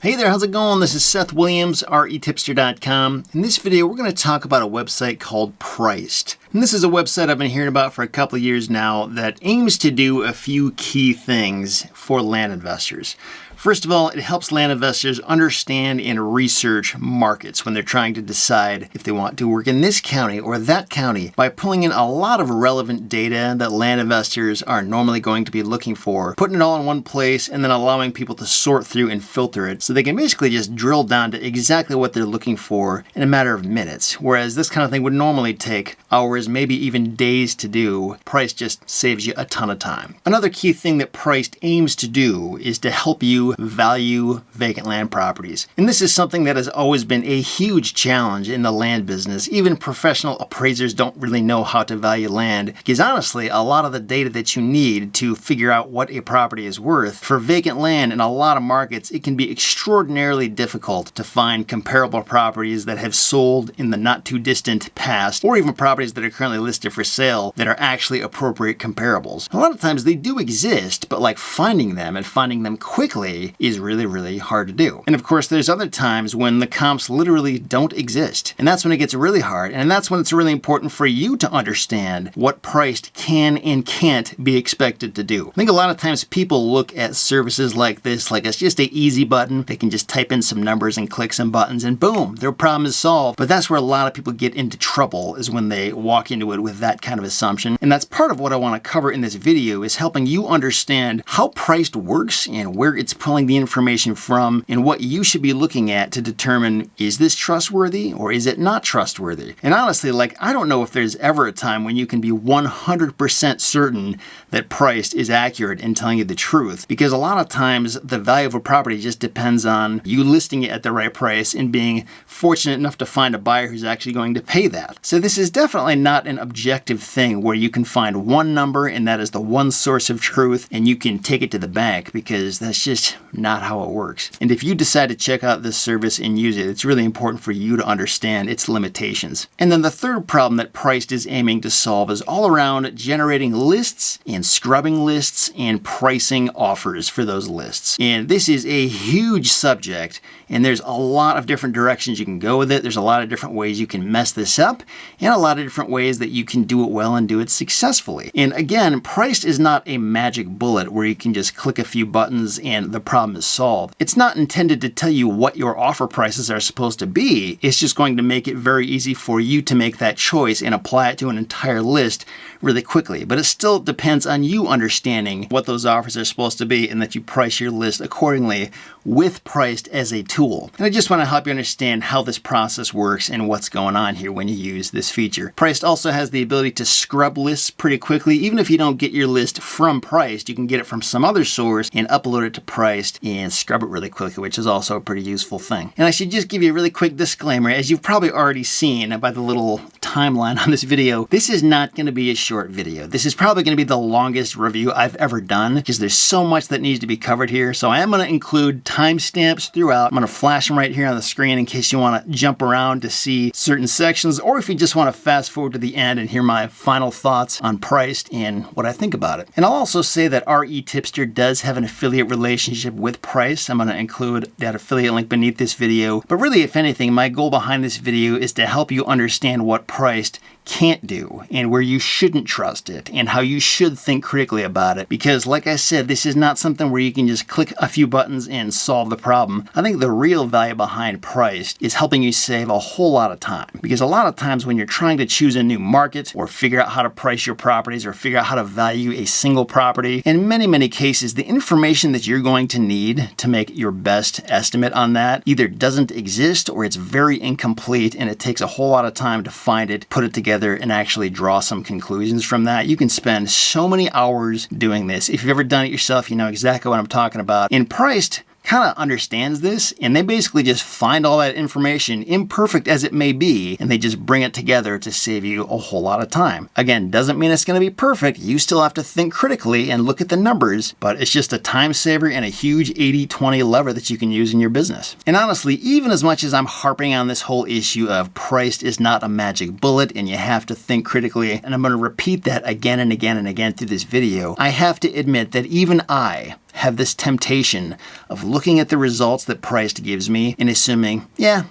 Hey there, how's it going? This is Seth Williams, retipster.com. In this video, we're going to talk about a website called Priced. And this is a website I've been hearing about for a couple of years now that aims to do a few key things for land investors. First of all, it helps land investors understand and research markets when they're trying to decide if they want to work in this county or that county by pulling in a lot of relevant data that land investors are normally going to be looking for, putting it all in one place, and then allowing people to sort through and filter it so they can basically just drill down to exactly what they're looking for in a matter of minutes. Whereas this kind of thing would normally take hours, maybe even days to do. Price just saves you a ton of time. Another key thing that Priced aims to do is to help you value vacant land properties. And this is something that has always been a huge challenge in the land business. Even professional appraisers don't really know how to value land because honestly, a lot of the data that you need to figure out what a property is worth for vacant land in a lot of markets, it can be extraordinarily difficult to find comparable properties that have sold in the not too distant past, or even properties that are currently listed for sale that are actually appropriate comparables. A lot of times they do exist, but like finding them and finding them quickly is really hard to do. And of course, there's other times when the comps literally don't exist. And that's when it gets really hard. And that's when it's really important for you to understand what Priced can and can't be expected to do. I think a lot of times people look at services like this like it's just an easy button. They can just type in some numbers and click some buttons and boom, their problem is solved. But that's where a lot of people get into trouble, is when they walk into it with that kind of assumption. And that's part of what I want to cover in this video, is helping you understand how Priced works and where it's pulling the information from and what you should be looking at to determine, is this trustworthy or is it not trustworthy? And honestly, I don't know if there's ever a time when you can be 100% certain that Priced is accurate in telling you the truth, because a lot of times the value of a property just depends on you listing it at the right price and being fortunate enough to find a buyer who's actually going to pay that. So this is definitely not an objective thing where you can find one number and that is the one source of truth and you can take it to the bank, because that's just not how it works. And if you decide to check out this service and use it, it's really important for you to understand its limitations. And then the third problem that Priced is aiming to solve is all around generating lists and scrubbing lists and pricing offers for those lists. And this is a huge subject, and there's a lot of different directions you can go with it. There's a lot of different ways you can mess this up, and a lot of different ways that you can do it well and do it successfully. And again, Priced is not a magic bullet where you can just click a few buttons and the problem is solved. It's not intended to tell you what your offer prices are supposed to be. It's just going to make it very easy for you to make that choice and apply it to an entire list really quickly. But it still depends on you understanding what those offers are supposed to be and that you price your list accordingly with Priced as a tool. And I just want to help you understand how this process works and what's going on here when you use this feature. Priced also has the ability to scrub lists pretty quickly. Even if you don't get your list from Priced, you can get it from some other source and upload it to Priced and scrub it really quickly, which is also a pretty useful thing. And I should just give you a really quick disclaimer. As you've probably already seen by the little timeline on this video, this is not going to be a short video. This is probably going to be the longest review I've ever done because there's so much that needs to be covered here. So I am going to include timestamps throughout. I'm going to flash them right here on the screen in case you want to jump around to see certain sections, or if you just want to fast forward to the end and hear my final thoughts on Priced and what I think about it. And I'll also say that RETipster does have an affiliate relationship with Priced. I'm going to include that affiliate link beneath this video. But really, if anything, my goal behind this video is to help you understand what Priced can't do and where you shouldn't trust it and how you should think critically about it. Because like I said, this is not something where you can just click a few buttons and solve the problem. I think the real value behind Priced is helping you save a whole lot of time. Because a lot of times when you're trying to choose a new market or figure out how to price your properties or figure out how to value a single property, in many cases, the information that you're going to need to make your best estimate on that either doesn't exist or it's very incomplete, and it takes a whole lot of time to find it, put it together, and actually draw some conclusions from that. You can spend so many hours doing this. If you've ever done it yourself, you know exactly what I'm talking about. And Priced kind of understands this, and they basically just find all that information, imperfect as it may be, and they just bring it together to save you a whole lot of time. Again, doesn't mean it's going to be perfect. You still have to think critically and look at the numbers, but it's just a time saver and a huge 80-20 lever that you can use in your business. And honestly, even as much as I'm harping on this whole issue of Priced is not a magic bullet and you have to think critically, and I'm going to repeat that again and again and again through this video, I have to admit that even I have this temptation of looking at the results that Priced gives me and assuming, yeah,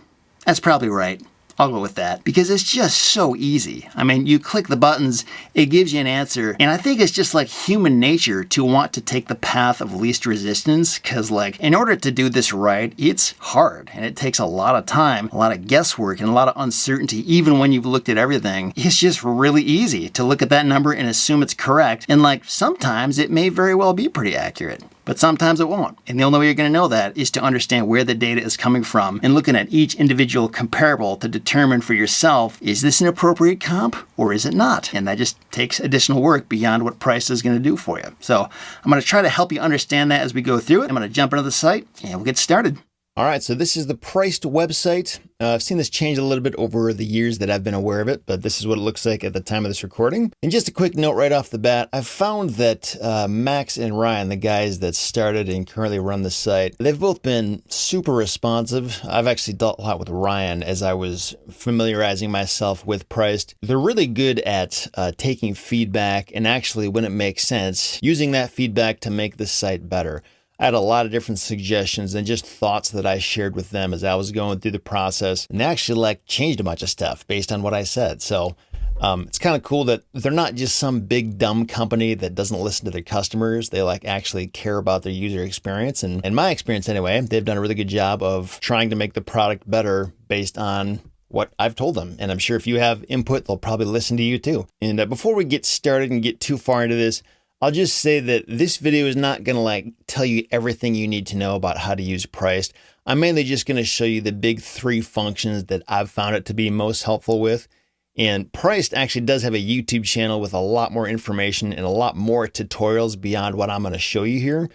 that's probably right. I'll go with that because it's just so easy. I mean, you click the buttons, it gives you an answer, and I think it's just like human nature to want to take the path of least resistance because, like, in order to do this right, it's hard and it takes a lot of time, a lot of guesswork, and a lot of uncertainty even when you've looked at everything. It's just really easy to look at that number and assume it's correct, and like sometimes it may very well be pretty accurate. But sometimes it won't. And the only way you're going to know that is to understand where the data is coming from and looking at each individual comparable to determine for yourself, is this an appropriate comp or is it not? And that just takes additional work beyond what Priced is going to do for you. So I'm going to try to help you understand that as we go through it. I'm going to jump into the site and we'll get started. All right, so this is the Priced website. I've seen this change a little bit over the years that I've been aware of it, but this is what it looks like at the time of this recording. And just a quick note right off the bat, I've found that Max and Ryan, the guys that started and currently run the site, they've both been super responsive. I've actually dealt a lot with Ryan as I was familiarizing myself with Priced. They're really good at taking feedback and actually, when it makes sense, using that feedback to make the site better. I had a lot of different suggestions and just thoughts that I shared with them as I was going through the process. And they actually changed a bunch of stuff based on what I said. So it's kind of cool that they're not just some big dumb company that doesn't listen to their customers. They actually care about their user experience. And in my experience anyway, they've done a really good job of trying to make the product better based on what I've told them. And I'm sure if you have input, they'll probably listen to you too. And before we get started and get too far into this, I'll just say that this video is not going to tell you everything you need to know about how to use Priced. I'm mainly just going to show you the big 3 functions that I've found it to be most helpful with. And Priced actually does have a YouTube channel with a lot more information and a lot more tutorials beyond what I'm going to show you here.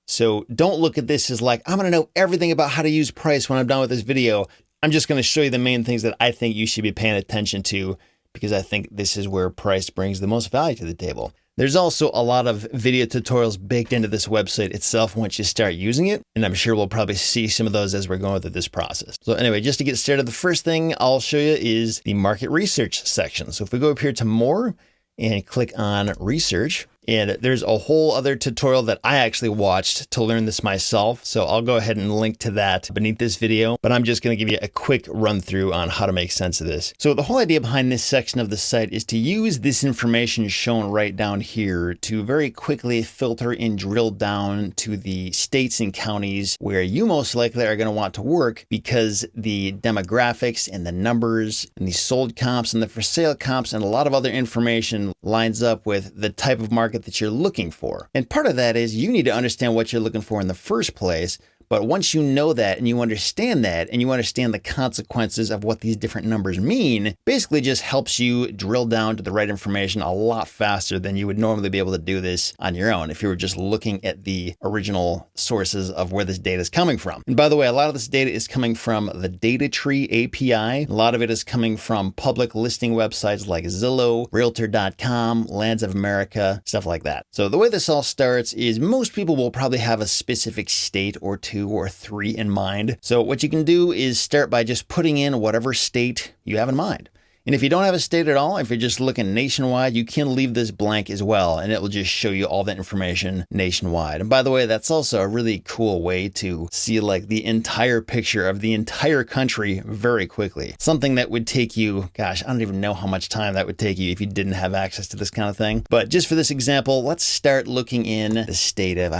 So don't look at this as I'm going to know everything about how to use Priced when I'm done with this video. I'm just going to show you the main things that I think you should be paying attention to because I think this is where Priced brings the most value to the table. There's also a lot of video tutorials baked into this website itself once you start using it, and I'm sure we'll probably see some of those as we're going through this process. So anyway, just to get started, the first thing I'll show you is the market research section. So if we go up here to more and click on research, and there's a whole other tutorial that I actually watched to learn this myself. So I'll go ahead and link to that beneath this video, but I'm just going to give you a quick run through on how to make sense of this. So the whole idea behind this section of the site is to use this information shown right down here to very quickly filter and drill down to the states and counties where you most likely are going to want to work because the demographics and the numbers and the sold comps and the for sale comps and a lot of other information lines up with the type of market that you're looking for. And part of that is you need to understand what you're looking for in the first place. But once you know that and you understand that and you understand the consequences of what these different numbers mean, basically just helps you drill down to the right information a lot faster than you would normally be able to do this on your own if you were just looking at the original sources of where this data is coming from. And by the way, a lot of this data is coming from the DataTree API. A lot of it is coming from public listing websites like Zillow, Realtor.com, Lands of America, stuff like that. So the way this all starts is most people will probably have a specific state or 2 or 3 in mind. So what you can do is start by just putting in whatever state you have in mind. And if you don't have a state at all, if you're just looking nationwide, you can leave this blank as well, and it will just show you all that information nationwide. And by the way, that's also a really cool way to see the entire picture of the entire country very quickly. Something that would take you, gosh, I don't even know how much time that would take you if you didn't have access to this kind of thing. But just for this example, let's start looking in the state of,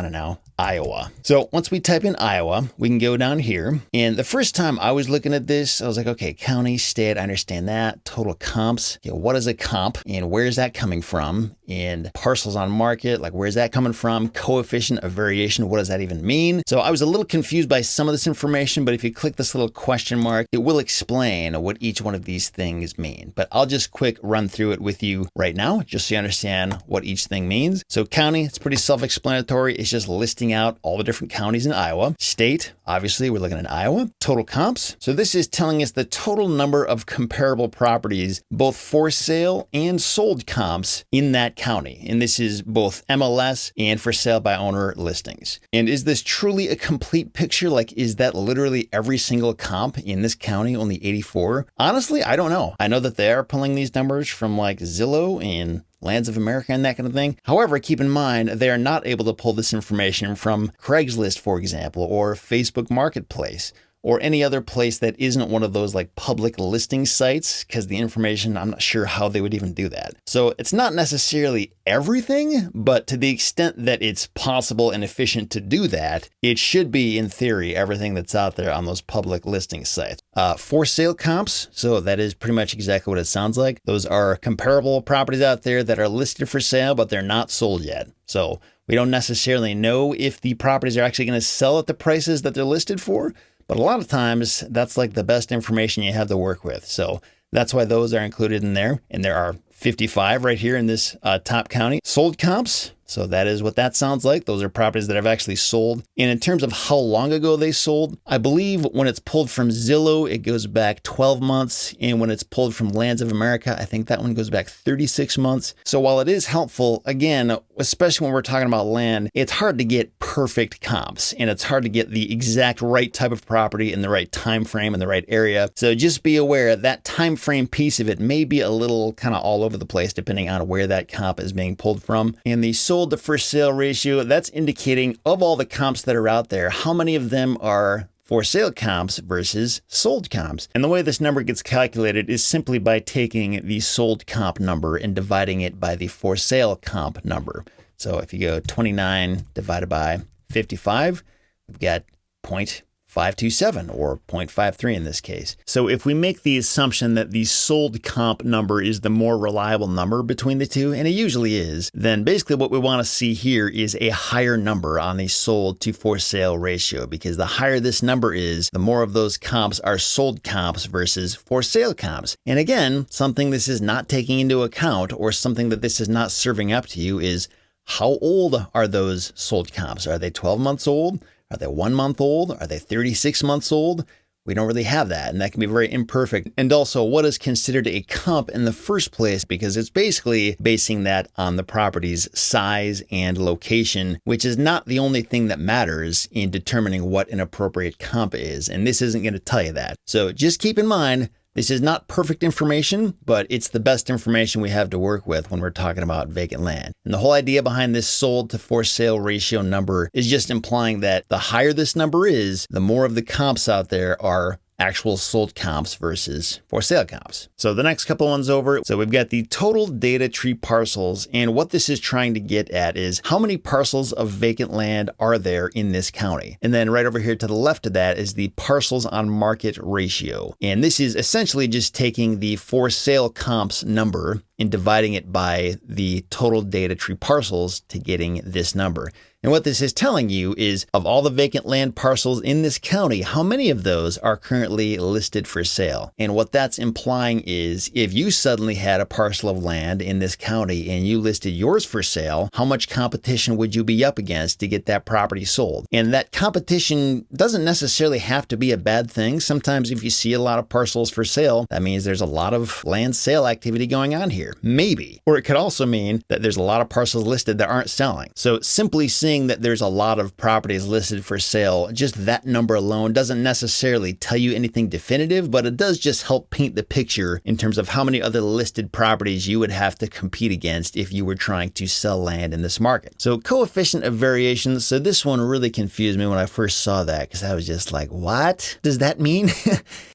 Iowa. So once we type in Iowa, we can go down here. And the first time I was looking at this, I was like, okay, county, state, I understand that. Total comps. What is a comp and where is that coming from? And parcels on market, where's that coming from? Coefficient of variation, what does that even mean? So I was a little confused by some of this information, but if you click this little question mark, it will explain what each one of these things mean. But I'll just quick run through it with you right now, just so you understand what each thing means. So county, it's pretty self-explanatory. It's just listing out all the different counties in Iowa. State, obviously we're looking at Iowa. Total comps. So this is telling us the total number of comparable properties, both for sale and sold comps in that that county. And this is both MLS and for sale by owner listings. And is this truly a complete picture? Like, is that literally every single comp in this county, only 84? Honestly, I don't know. I know that they are pulling these numbers from like Zillow and Lands of America and that kind of thing. However, keep in mind, they are not able to pull this information from Craigslist, for example, or Facebook Marketplace, or any other place that isn't one of those like public listing sites, because the information, I'm not sure how they would even do that. So it's not necessarily everything, but to the extent that it's possible and efficient to do that, it should be, in theory, everything that's out there on those public listing sites. For sale comps, so that is pretty much exactly what it sounds like. Those are comparable properties out there that are listed for sale, but they're not sold yet. So we don't necessarily know if the properties are actually going to sell at the prices that they're listed for, but a lot of times that's like the best information you have to work with. So that's why those are included in there. And there are 55 right here in this top county. Sold comps. So that is what that sounds like. Those are properties that have actually sold. And in terms of how long ago they sold, I believe when it's pulled from Zillow, it goes back 12 months. And when it's pulled from Lands of America, I think that one goes back 36 months. So while it is helpful, again, especially when we're talking about land, it's hard to get perfect comps and it's hard to get the exact right type of property in the right time frame in the right area. So just be aware that time frame piece of it may be a little kind of all over the place depending on where that comp is being pulled from. And the sold to for sale ratio, that's indicating of all the comps that are out there, how many of them are for sale comps versus sold comps. And the way this number gets calculated is simply by taking the sold comp number and dividing it by the for sale comp number. So if you go 29 divided by 55, we've got 0.527 or 0.53 in this case. So if we make the assumption that the sold comp number is the more reliable number between the two, and it usually is, then basically what we want to see here is a higher number on the sold to for sale ratio, because the higher this number is, the more of those comps are sold comps versus for sale comps. And again, something this is not taking into account, or something that this is not serving up to you, is how old are those sold comps? Are they 12 months old? Are they 1 month old? Are they 36 months old? We don't really have that, and that can be very imperfect. And also, what is considered a comp in the first place? Because it's basically basing that on the property's size and location, which is not the only thing that matters in determining what an appropriate comp is. And this isn't going to tell you that. So just keep in mind, this is not perfect information, but it's the best information we have to work with when we're talking about vacant land. And the whole idea behind this sold to for sale ratio number is just implying that the higher this number is, the more of the comps out there are actual sold comps versus for sale comps. So the next couple ones over, so we've got the total data tree parcels, and what this is trying to get at is how many parcels of vacant land are there in this county. And then right over here to the left of that is the parcels on market ratio. And this is essentially just taking the for sale comps number and dividing it by the total data tree parcels to getting this number. And what this is telling you is, of all the vacant land parcels in this county, how many of those are currently listed for sale? And what that's implying is, if you suddenly had a parcel of land in this county and you listed yours for sale, how much competition would you be up against to get that property sold? And that competition doesn't necessarily have to be a bad thing. Sometimes if you see a lot of parcels for sale, that means there's a lot of land sale activity going on here. Maybe. Or it could also mean that there's a lot of parcels listed that aren't selling. So simply seeing that there's a lot of properties listed for sale, just that number alone doesn't necessarily tell you anything definitive, but it does just help paint the picture in terms of how many other listed properties you would have to compete against if you were trying to sell land in this market. So coefficient of variation, so this one really confused me when I first saw that, because I was just like, what does that mean?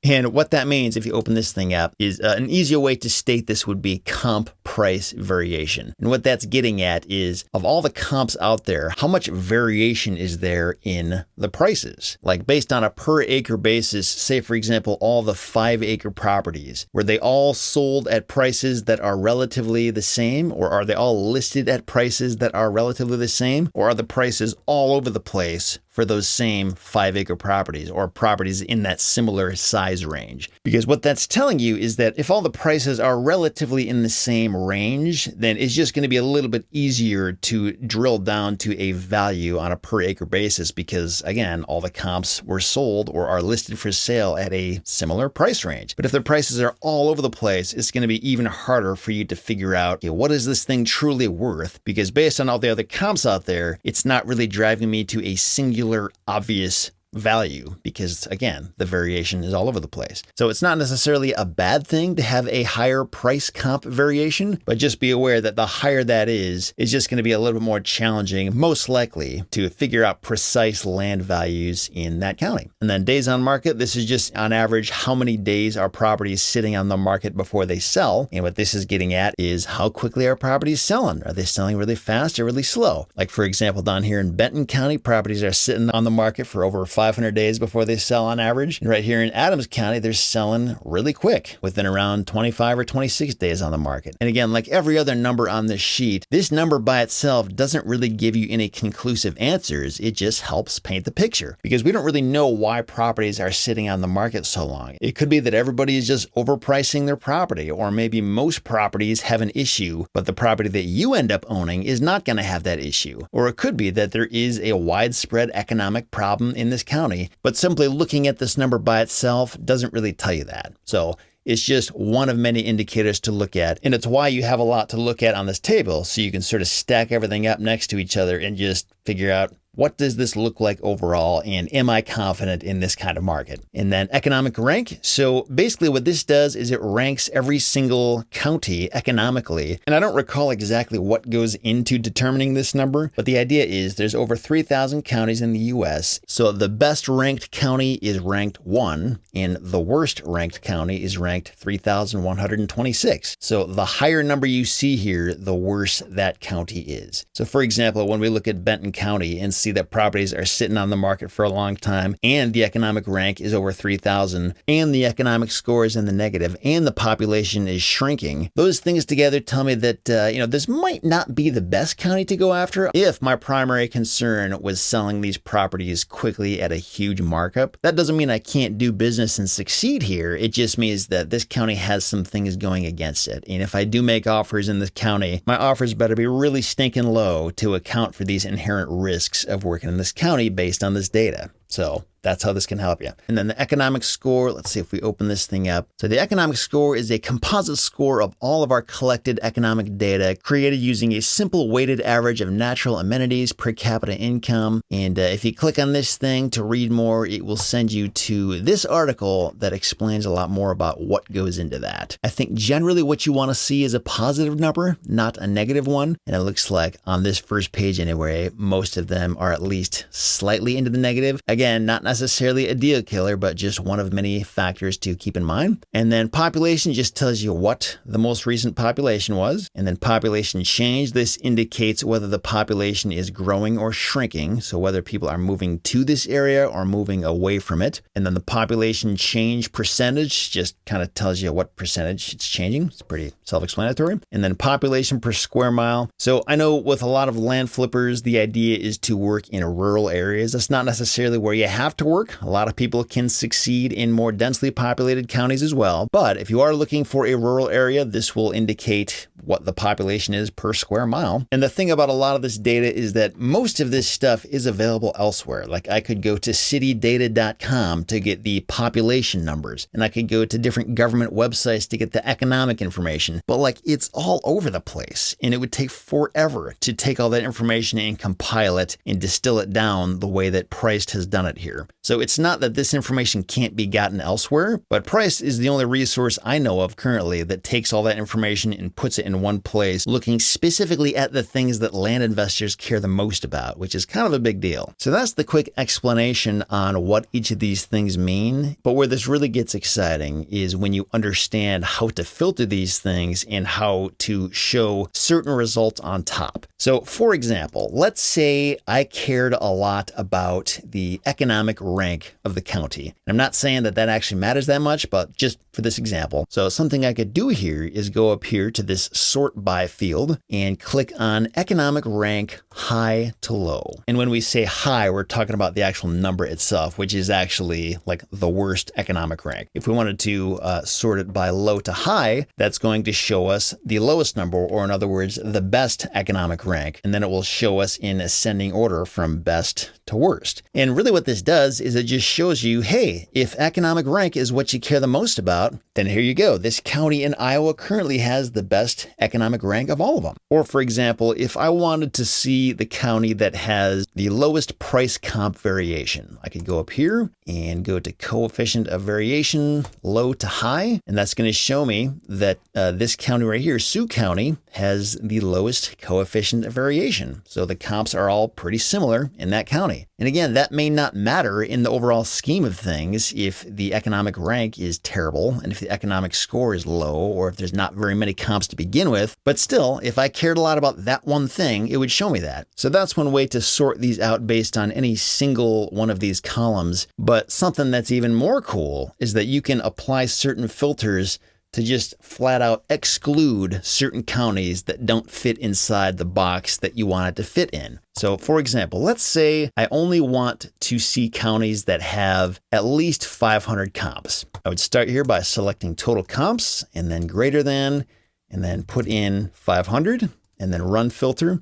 And what that means, if you open this thing up, is an easier way to state this would be comp price variation. And what that's getting at is, of all the comps out there, how much variation is there in the prices? Like based on a per acre basis, say for example, all the 5 acre properties, were they all sold at prices that are relatively the same? Or are they all listed at prices that are relatively the same? Or are the prices all over the place for those same 5-acre properties or properties in that similar size range. Because what that's telling you is that if all the prices are relatively in the same range, then it's just going to be a little bit easier to drill down to a value on a per acre basis because, again, all the comps were sold or are listed for sale at a similar price range. But if the prices are all over the place, it's going to be even harder for you to figure out, okay, what is this thing truly worth? Because based on all the other comps out there, it's not really driving me to a singular, obvious value because, again, the variation is all over the place. So it's not necessarily a bad thing to have a higher price comp variation, but just be aware that the higher that is just going to be a little bit more challenging, most likely, to figure out precise land values in that county. And then days on market, this is just on average how many days are properties sitting on the market before they sell. And what this is getting at is how quickly are properties selling? Are they selling really fast or really slow? Like, for example, down here in Benton County, properties are sitting on the market for over 500 days before they sell on average. And right here in Adams County, they're selling really quick, within around 25 or 26 days on the market. And again, like every other number on this sheet, this number by itself doesn't really give you any conclusive answers. It just helps paint the picture because we don't really know why properties are sitting on the market so long. It could be that everybody is just overpricing their property, or maybe most properties have an issue, but the property that you end up owning is not going to have that issue. Or it could be that there is a widespread economic problem in this county, but simply looking at this number by itself doesn't really tell you that. So it's just one of many indicators to look at. And it's why you have a lot to look at on this table, so you can sort of stack everything up next to each other and just figure out, what does this look like overall? And am I confident in this kind of market? And then economic rank. So basically what this does is it ranks every single county economically. And I don't recall exactly what goes into determining this number, but the idea is there's over 3,000 counties in the US. So the best ranked county is ranked 1, and the worst ranked county is ranked 3,126. So the higher number you see here, the worse that county is. So for example, when we look at Benton County and see that properties are sitting on the market for a long time, and the economic rank is over 3,000, and the economic score is in the negative, and the population is shrinking, those things together tell me that, this might not be the best county to go after if my primary concern was selling these properties quickly at a huge markup. That doesn't mean I can't do business and succeed here. It just means that this county has some things going against it. And if I do make offers in this county, my offers better be really stinking low to account for these inherent risks of working in this county based on this data. So that's how this can help you. And then the economic score, let's see if we open this thing up. So the economic score is a composite score of all of our collected economic data created using a simple weighted average of natural amenities, per capita income. And if you click on this thing to read more, it will send you to this article that explains a lot more about what goes into that. I think generally what you want to see is a positive number, not a negative one. And it looks like on this first page anyway, most of them are at least slightly into the negative. Again, not necessarily a deal killer, but just one of many factors to keep in mind. And then population just tells you what the most recent population was. And then population change, this indicates whether the population is growing or shrinking. So whether people are moving to this area or moving away from it. And then the population change percentage just kind of tells you what percentage it's changing. It's pretty self-explanatory. And then population per square mile. So I know with a lot of land flippers, the idea is to work in rural areas. That's not necessarily where you have to work. A lot of people can succeed in more densely populated counties as well. But if you are looking for a rural area, this will indicate what the population is per square mile. And the thing about a lot of this data is that most of this stuff is available elsewhere. Like I could go to citydata.com to get the population numbers, and I could go to different government websites to get the economic information. But like it's all over the place, and it would take forever to take all that information and compile it and distill it down the way that Priced has done it here. So it's not that this information can't be gotten elsewhere, but Priced is the only resource I know of currently that takes all that information and puts it in one place, looking specifically at the things that land investors care the most about, which is kind of a big deal. So that's the quick explanation on what each of these things mean. But where this really gets exciting is when you understand how to filter these things and how to show certain results on top. So for example, let's say I cared a lot about the economic rank of the county. And I'm not saying that that actually matters that much, but just for this example. So something I could do here is go up here to this sort by field and click on economic rank high to low. And when we say high, we're talking about the actual number itself, which is actually like the worst economic rank. If we wanted to sort it by low to high, that's going to show us the lowest number, or in other words, the best economic rank. And then it will show us in ascending order from best to worst. And really what this does is it just shows you, hey, if economic rank is what you care the most about, then here you go. This county in Iowa currently has the best economic rank of all of them. Or for example, if I wanted to see the county that has the lowest price comp variation, I could go up here and go to coefficient of variation, low to high. And that's going to show me that this county right here, Sioux County, has the lowest coefficient of variation. So the comps are all pretty similar in that county. And again, that may not matter in the overall scheme of things if the economic rank is terrible and if the economic score is low, or if there's not very many comps to begin with. But still, if I cared a lot about that one thing, it would show me that. So that's one way to sort these out based on any single one of these columns. But something that's even more cool is that you can apply certain filters to just flat out exclude certain counties that don't fit inside the box that you want it to fit in. So for example, let's say I only want to see counties that have at least 500 comps. I would start here by selecting total comps and then greater than, and then put in 500 and then run filter.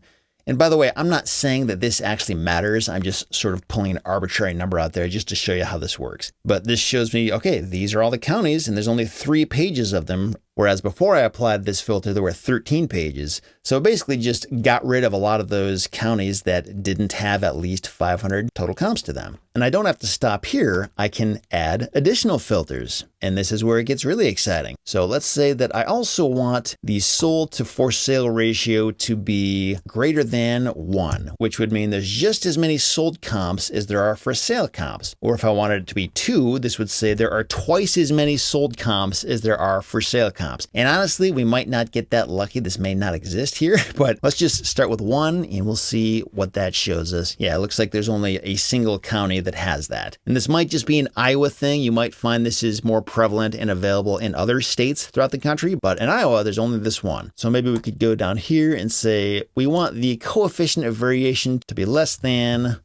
And by the way, I'm not saying that this actually matters. I'm just sort of pulling an arbitrary number out there just to show you how this works. But this shows me, okay, these are all the counties and there's only 3 pages of them. Whereas before I applied this filter, there were 13 pages. So basically just got rid of a lot of those counties that didn't have at least 500 total comps to them. And I don't have to stop here. I can add additional filters. And this is where it gets really exciting. So let's say that I also want the sold to for sale ratio to be greater than 1, which would mean there's just as many sold comps as there are for sale comps. Or if I wanted it to be 2, this would say there are twice as many sold comps as there are for sale comps. And honestly, we might not get that lucky. This may not exist here, but let's just start with 1 and we'll see what that shows us. Yeah, it looks like there's only a single county that has that. And this might just be an Iowa thing. You might find this is more prevalent and available in other states throughout the country, but in Iowa, there's only this one. So maybe we could go down here and say, we want the coefficient of variation to be less than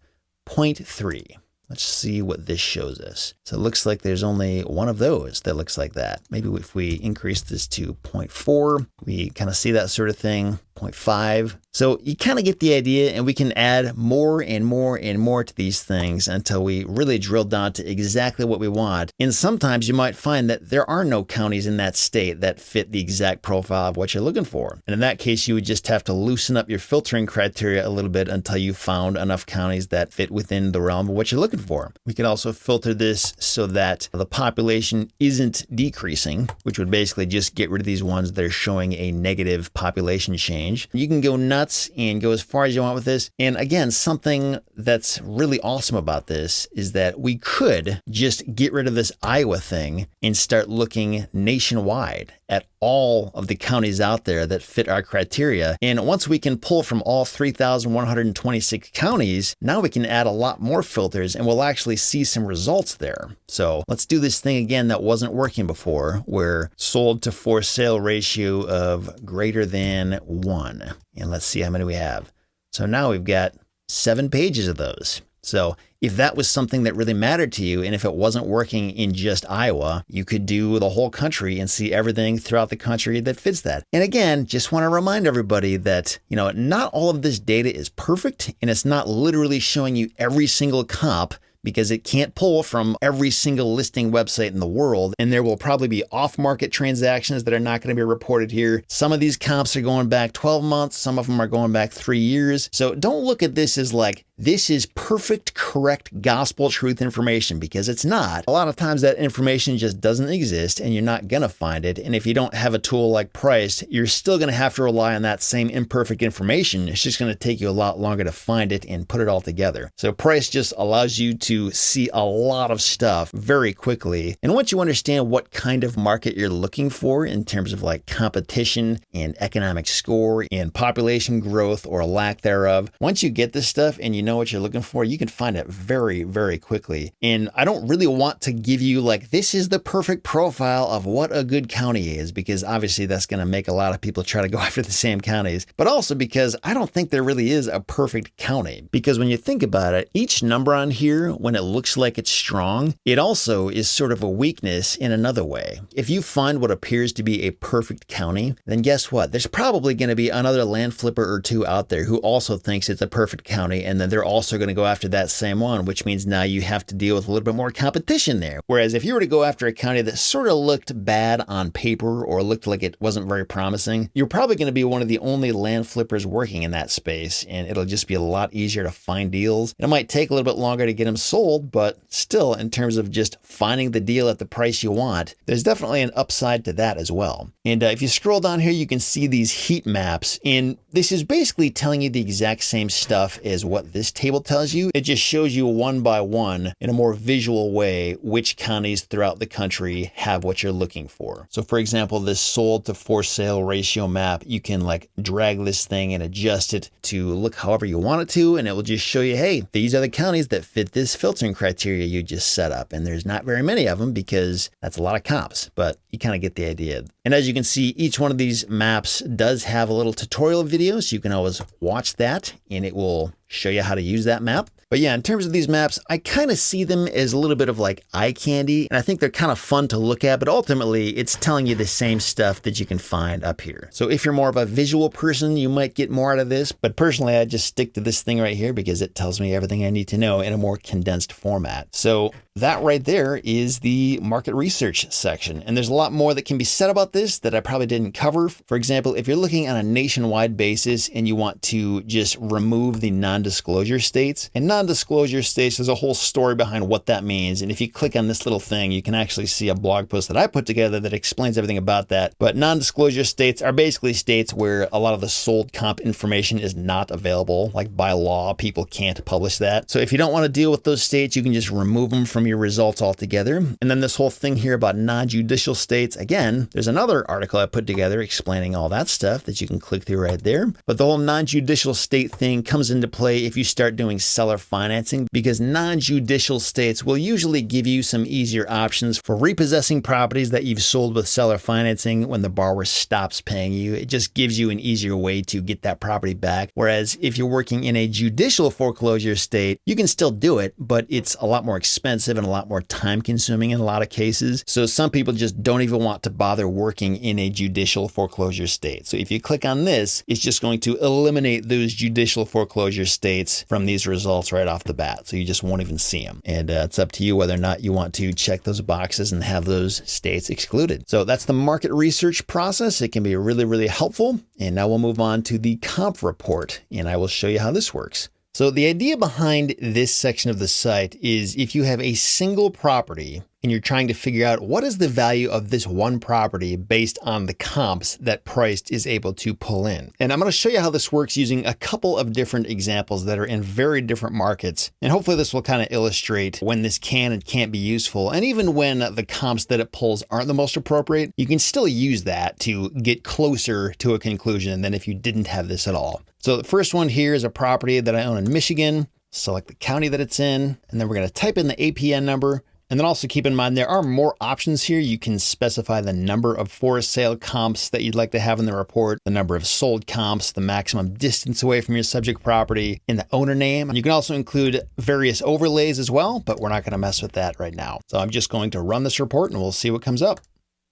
0.3. Let's see what this shows us. So it looks like there's only one of those that looks like that. Maybe if we increase this to 0.4, we kind of see that sort of thing. 0.5. So you kind of get the idea, and we can add more and more and more to these things until we really drill down to exactly what we want. And sometimes you might find that there are no counties in that state that fit the exact profile of what you're looking for. And in that case, you would just have to loosen up your filtering criteria a little bit until you found enough counties that fit within the realm of what you're looking for. We can also filter this so that the population isn't decreasing, which would basically just get rid of these ones that are showing a negative population change. You can go nuts and go as far as you want with this. And again, something that's really awesome about this is that we could just get rid of this Iowa thing and start looking nationwide at all of the counties out there that fit our criteria. And once we can pull from all 3,126 counties, now we can add a lot more filters and we'll actually see some results there. So let's do this thing again that wasn't working before, where sold to for sale ratio of greater than 1. And let's see how many we have. So now we've got 7 pages of those. So if that was something that really mattered to you, and if it wasn't working in just Iowa, you could do the whole country and see everything throughout the country that fits that. And again, just want to remind everybody that, not all of this data is perfect, and it's not literally showing you every single comp, because it can't pull from every single listing website in the world. And there will probably be off-market transactions that are not going to be reported here. Some of these comps are going back 12 months. Some of them are going back 3 years. So don't look at this as like, this is perfect, correct, gospel truth information, because it's not. A lot of times that information just doesn't exist and you're not going to find it. And if you don't have a tool like Priced, you're still going to have to rely on that same imperfect information. It's just going to take you a lot longer to find it and put it all together. So Priced just allows you to to see a lot of stuff very quickly. And once you understand what kind of market you're looking for in terms of like competition and economic score and population growth or lack thereof, once you get this stuff and you know what you're looking for, you can find it very, very quickly. And I don't really want to give you like, this is the perfect profile of what a good county is, because obviously that's going to make a lot of people try to go after the same counties, but also because I don't think there really is a perfect county. Because when you think about it, each number on here, when it looks like it's strong, it also is sort of a weakness in another way. If you find what appears to be a perfect county, then guess what? There's probably going to be another land flipper or two out there who also thinks it's a perfect county, and then they're also going to go after that same one, which means now you have to deal with a little bit more competition there. Whereas if you were to go after a county that sort of looked bad on paper or looked like it wasn't very promising, you're probably going to be one of the only land flippers working in that space, and it'll just be a lot easier to find deals. It might take a little bit longer to get them sold, but still, in terms of just finding the deal at the price you want, there's definitely an upside to that as well. And if you scroll down here, you can see these heat maps, and this is basically telling you the exact same stuff as what this table tells you. It just shows you one by one in a more visual way which counties throughout the country have what you're looking for. So for example, this sold to for sale ratio map, you can like drag this thing and adjust it to look however you want it to, and it will just show you, hey, these are the counties that fit this filtering criteria you just set up. And there's not very many of them because that's a lot of comps, but you kind of get the idea. And as you can see, each one of these maps does have a little tutorial video, so you can always watch that and it will show you how to use that map. But yeah, in terms of these maps, I kind of see them as a little bit of like eye candy, and I think they're kind of fun to look at, but ultimately it's telling you the same stuff that you can find up here. So if you're more of a visual person, you might get more out of this, but personally I just stick to this thing right here because it tells me everything I need to know in a more condensed format. So that right there is the market research section. And there's a lot more that can be said about this that I probably didn't cover. For example, if you're looking on a nationwide basis and you want to just remove the non-disclosure states, and non-disclosure states, there's a whole story behind what that means. And if you click on this little thing, you can actually see a blog post that I put together that explains everything about that. But non-disclosure states are basically states where a lot of the sold comp information is not available. Like by law, people can't publish that. So if you don't want to deal with those states, you can just remove them from your results altogether. And then this whole thing here about non-judicial states, again, there's another article I put together explaining all that stuff that you can click through right there. But the whole non-judicial state thing comes into play if you start doing seller financing, because non-judicial states will usually give you some easier options for repossessing properties that you've sold with seller financing when the borrower stops paying you. It just gives you an easier way to get that property back. Whereas if you're working in a judicial foreclosure state, you can still do it, but it's a lot more expensive and a lot more time consuming in a lot of cases. So some people just don't even want to bother working in a judicial foreclosure state. So if you click on this, it's just going to eliminate those judicial foreclosure states from these results right off the bat. So you just won't even see them. And it's up to you whether or not you want to check those boxes and have those states excluded. So that's the market research process. It can be really, really helpful. And now we'll move on to the comp report, and I will show you how this works. So the idea behind this section of the site is if you have a single property and you're trying to figure out what is the value of this one property based on the comps that Priced is able to pull in. And I'm going to show you how this works using a couple of different examples that are in very different markets. And hopefully this will kind of illustrate when this can and can't be useful. And even when the comps that it pulls aren't the most appropriate, you can still use that to get closer to a conclusion than if you didn't have this at all. So the first one here is a property that I own in Michigan. Select the county that it's in, and then we're going to type in the APN number. And then also keep in mind, there are more options here. You can specify the number of for sale comps that you'd like to have in the report, the number of sold comps, the maximum distance away from your subject property, and the owner name. And you can also include various overlays as well, but we're not going to mess with that right now. So I'm just going to run this report and we'll see what comes up.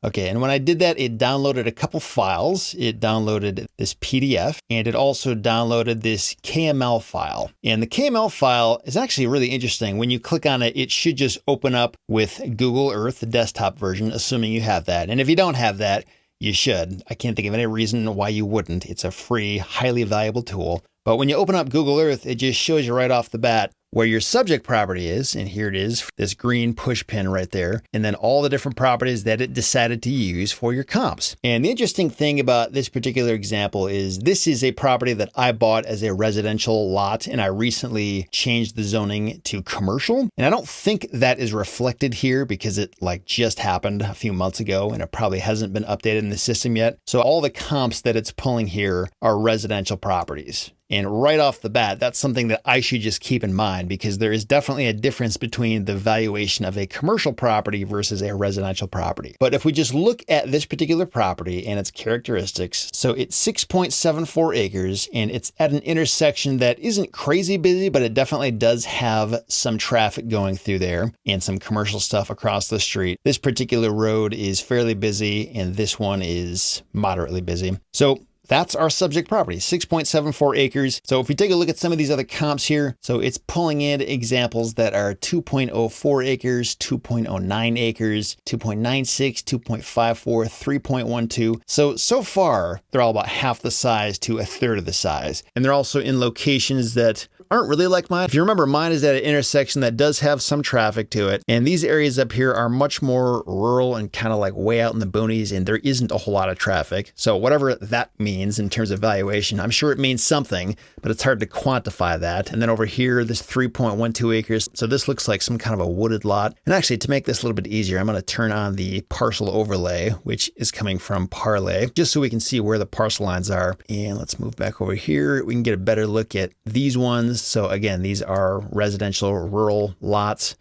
Okay, and when I did that, it downloaded a couple files. It downloaded this PDF, and it also downloaded this KML file. And the KML file is actually really interesting. When you click on it, it should just open up with Google Earth, the desktop version, assuming you have that. And if you don't have that, you should. I can't think of any reason why you wouldn't. It's a free, highly valuable tool. But when you open up Google Earth, it just shows you right off the bat where your subject property is, and here it is, this green push pin right there, and then all the different properties that it decided to use for your comps. And the interesting thing about this particular example is this is a property that I bought as a residential lot, and I recently changed the zoning to commercial. And I don't think that is reflected here because it like just happened a few months ago and it probably hasn't been updated in the system yet. So all the comps that it's pulling here are residential properties. And right off the bat, that's something that I should just keep in mind because there is definitely a difference between the valuation of a commercial property versus a residential property. But if we just look at this particular property and its characteristics, so it's 6.74 acres and it's at an intersection that isn't crazy busy, but it definitely does have some traffic going through there and some commercial stuff across the street. This particular road is fairly busy and this one is moderately busy. So that's our subject property, 6.74 acres. So if we take a look at some of these other comps here, so it's pulling in examples that are 2.04 acres, 2.09 acres, 2.96, 2.54, 3.12. So far, they're all about half the size to a third of the size. And they're also in locations that aren't really like mine. If you remember, mine is at an intersection that does have some traffic to it. And these areas up here are much more rural and kind of like way out in the boonies, and there isn't a whole lot of traffic. So whatever that means in terms of valuation, I'm sure it means something, but it's hard to quantify that. And then over here, this 3.12 acres. So this looks like some kind of a wooded lot. And actually, to make this a little bit easier, I'm going to turn on the parcel overlay, which is coming from Parlay, just so we can see where the parcel lines are. And let's move back over here. We can get a better look at these ones. So again, these are residential rural lots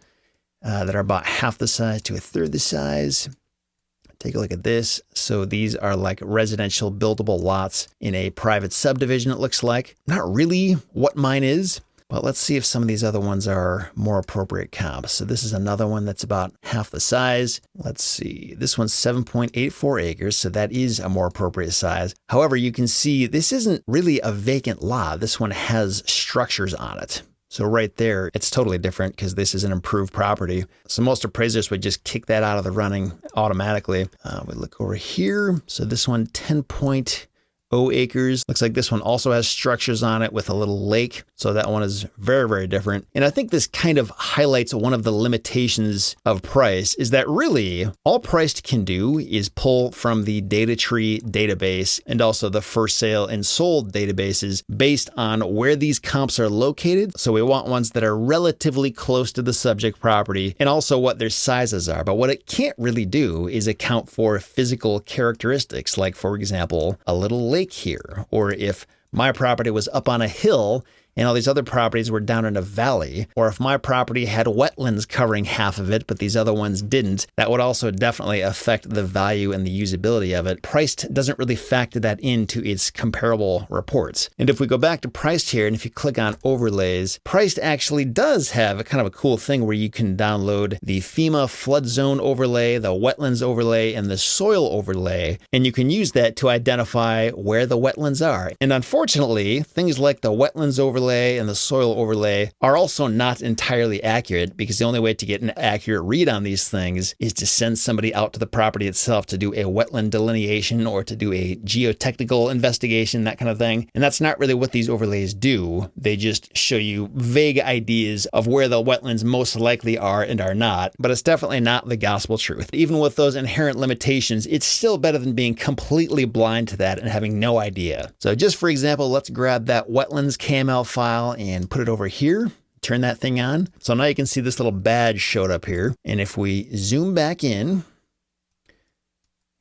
that are about half the size to a third the size. Take a look at this. So these are like residential buildable lots in a private subdivision, it looks like. Not really what mine is, but let's see if some of these other ones are more appropriate comps. So this is another one that's about half the size. Let's see. This one's 7.84 acres, so that is a more appropriate size. However, you can see this isn't really a vacant lot. This one has structures on it. So right there, it's totally different because this is an improved property. So most appraisers would just kick that out of the running automatically. We look over here. So this one, 10.0 acres. Looks like this one also has structures on it with a little lake. So that one is very, very different. And I think this kind of highlights one of the limitations of Priced is that really all Priced can do is pull from the data tree database and also the for sale and sold databases based on where these comps are located. So we want ones that are relatively close to the subject property and also what their sizes are. But what it can't really do is account for physical characteristics, like for example, a little lake here, or if my property was up on a hill and all these other properties were down in a valley, or if my property had wetlands covering half of it, but these other ones didn't, that would also definitely affect the value and the usability of it. Priced doesn't really factor that into its comparable reports. And if we go back to Priced here, and if you click on overlays, Priced actually does have a kind of a cool thing where you can download the FEMA flood zone overlay, the wetlands overlay, and the soil overlay, and you can use that to identify where the wetlands are. And unfortunately, things like the wetlands overlay and the soil overlay are also not entirely accurate because the only way to get an accurate read on these things is to send somebody out to the property itself to do a wetland delineation or to do a geotechnical investigation, that kind of thing. And that's not really what these overlays do. They just show you vague ideas of where the wetlands most likely are and are not, but it's definitely not the gospel truth. Even with those inherent limitations, it's still better than being completely blind to that and having no idea. So just for example, let's grab that wetlands KML file and put it over here. Turn that thing on. So now you can see this little badge showed up here. And if we zoom back in,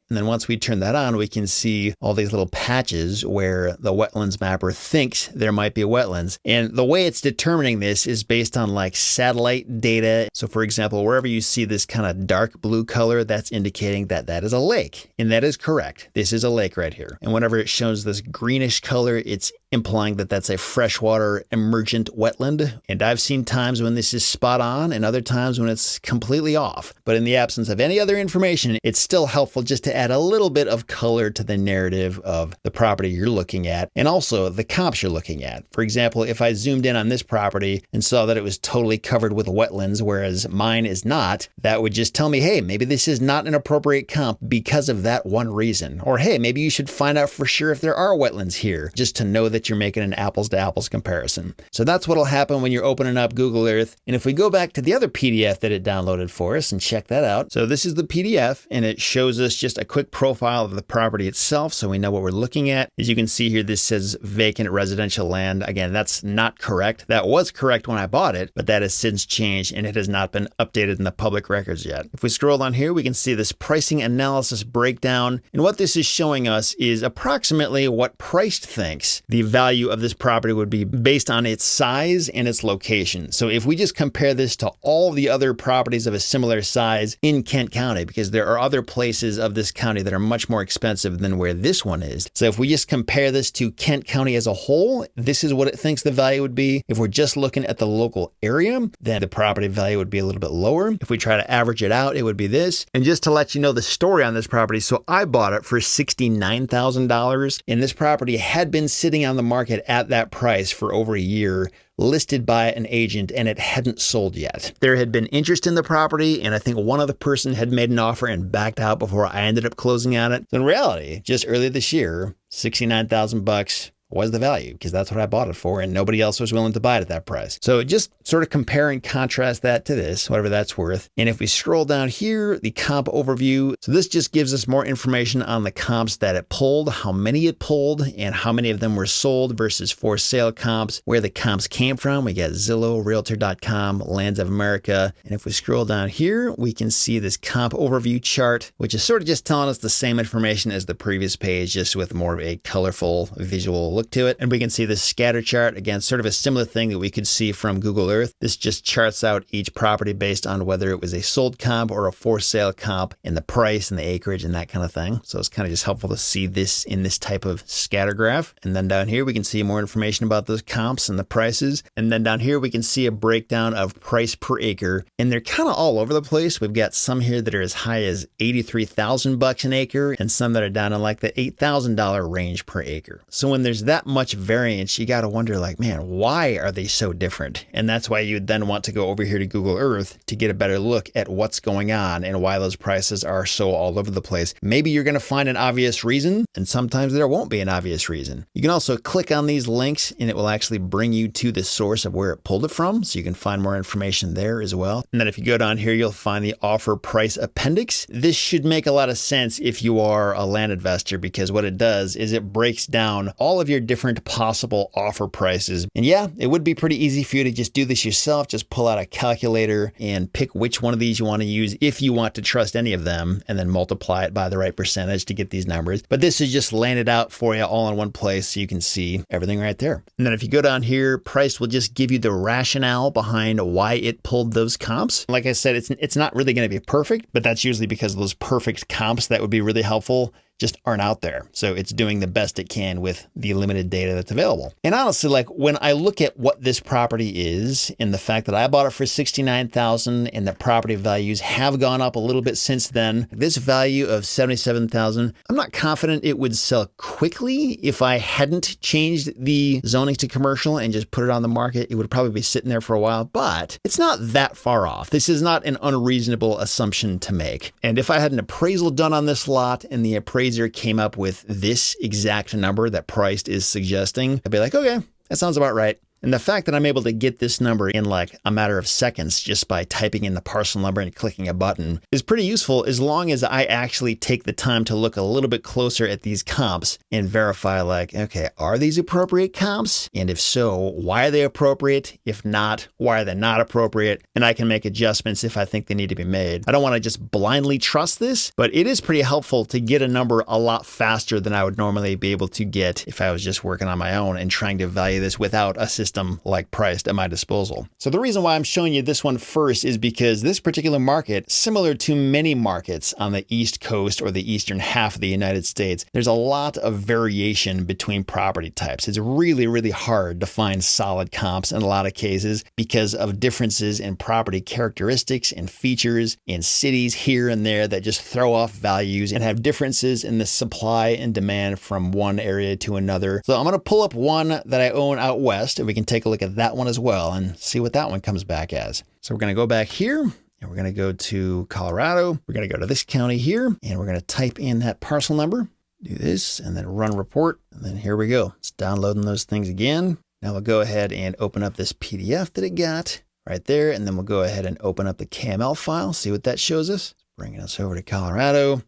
and then once we turn that on, we can see all these little patches where the wetlands mapper thinks there might be wetlands. And the way it's determining this is based on like satellite data. So for example, wherever you see this kind of dark blue color, that's indicating that that is a lake. And that is correct. This is a lake right here. And whenever it shows this greenish color, it's implying that that's a freshwater emergent wetland. And I've seen times when this is spot on and other times when it's completely off. But in the absence of any other information, it's still helpful just to add a little bit of color to the narrative of the property you're looking at and also the comps you're looking at. For example, if I zoomed in on this property and saw that it was totally covered with wetlands, whereas mine is not, that would just tell me, hey, maybe this is not an appropriate comp because of that one reason. Or hey, maybe you should find out for sure if there are wetlands here, just to know that that you're making an apples to apples comparison. So that's what'll happen when you're opening up Google Earth. And if we go back to the other PDF that it downloaded for us and check that out. So this is the PDF, and it shows us just a quick profile of the property itself, so we know what we're looking at. As you can see here, this says vacant residential land. Again, that's not correct. That was correct when I bought it, but that has since changed and it has not been updated in the public records yet. If we scroll down here, we can see this pricing analysis breakdown. And what this is showing us is approximately what Priced thinks the value of this property would be based on its size and its location. So if we just compare this to all the other properties of a similar size in Kent County, because there are other places of this county that are much more expensive than where this one is. So if we just compare this to Kent County as a whole, this is what it thinks the value would be. If we're just looking at the local area, then the property value would be a little bit lower. If we try to average it out, it would be this. And just to let you know the story on this property, so I bought it for $69,000, and this property had been sitting on the market at that price for over a year, listed by an agent, and it hadn't sold yet. There had been interest in the property, and I think one other person had made an offer and backed out before I ended up closing on it. So in reality, just earlier this year, $69,000 was the value, because that's what I bought it for, and nobody else was willing to buy it at that price. So just sort of compare and contrast that to this, whatever that's worth. And if we scroll down here, the comp overview. So this just gives us more information on the comps that it pulled, how many it pulled, and how many of them were sold versus for sale comps, where the comps came from. We got Zillow, Realtor.com, Lands of America. And if we scroll down here, we can see this comp overview chart, which is sort of just telling us the same information as the previous page, just with more of a colorful visual look to it. And we can see this scatter chart, again, sort of a similar thing that we could see from Google Earth. This just charts out each property based on whether it was a sold comp or a for sale comp, and the price and the acreage and that kind of thing. So it's kind of just helpful to see this in this type of scatter graph. And then down here, we can see more information about those comps and the prices. And then down here, we can see a breakdown of price per acre. And they're kind of all over the place. We've got some here that are as high as $83,000 an acre, and some that are down in like the $8,000 range per acre. So when there's that much variance, you got to wonder, like, man, why are they so different? And that's why you'd then want to go over here to Google Earth to get a better look at what's going on and why those prices are so all over the place. Maybe you're going to find an obvious reason, and sometimes there won't be an obvious reason. You can also click on these links and it will actually bring you to the source of where it pulled it from, so you can find more information there as well. And then if you go down here, you'll find the offer price appendix. This should make a lot of sense if you are a land investor, because what it does is it breaks down all of your different possible offer prices. And yeah, it would be pretty easy for you to just do this yourself. Just pull out a calculator and pick which one of these you want to use if you want to trust any of them, and then multiply it by the right percentage to get these numbers. But this is just laying it out for you all in one place so you can see everything right there. And then if you go down here, Price will just give you the rationale behind why it pulled those comps. Like I said, it's not really going to be perfect, but that's usually because those perfect comps that would be really helpful just aren't out there. So it's doing the best it can with the limited data that's available. And honestly, like when I look at what this property is and the fact that I bought it for $69,000 and the property values have gone up a little bit since then, this value of $77,000, I'm not confident it would sell quickly if I hadn't changed the zoning to commercial and just put it on the market. It would probably be sitting there for a while, but it's not that far off. This is not an unreasonable assumption to make. And if I had an appraisal done on this lot and the appraiser came up with this exact number that Priced is suggesting, I'd be like, okay, that sounds about right. And the fact that I'm able to get this number in like a matter of seconds just by typing in the parcel number and clicking a button is pretty useful, as long as I actually take the time to look a little bit closer at these comps and verify, like, okay, are these appropriate comps? And if so, why are they appropriate? If not, why are they not appropriate? And I can make adjustments if I think they need to be made. I don't want to just blindly trust this, but it is pretty helpful to get a number a lot faster than I would normally be able to get if I was just working on my own and trying to value this without a system like Priced at my disposal. So the reason why I'm showing you this one first is because this particular market, similar to many markets on the East Coast or the eastern half of the United States, there's a lot of variation between property types. It's really, really hard to find solid comps in a lot of cases because of differences in property characteristics and features in cities here and there that just throw off values and have differences in the supply and demand from one area to another. So I'm going to pull up one that I own out west, and we can take a look at that one as well and see what that one comes back as. So we're going to go back here and we're going to go to Colorado. We're going to go to this county here and we're going to type in that parcel number. do this and then run report. And then here we go. It's downloading those things again. Now we'll go ahead and open up this PDF that it got right there. And then we'll go ahead and open up the KML file, see what that shows us. Bringing us over to Colorado.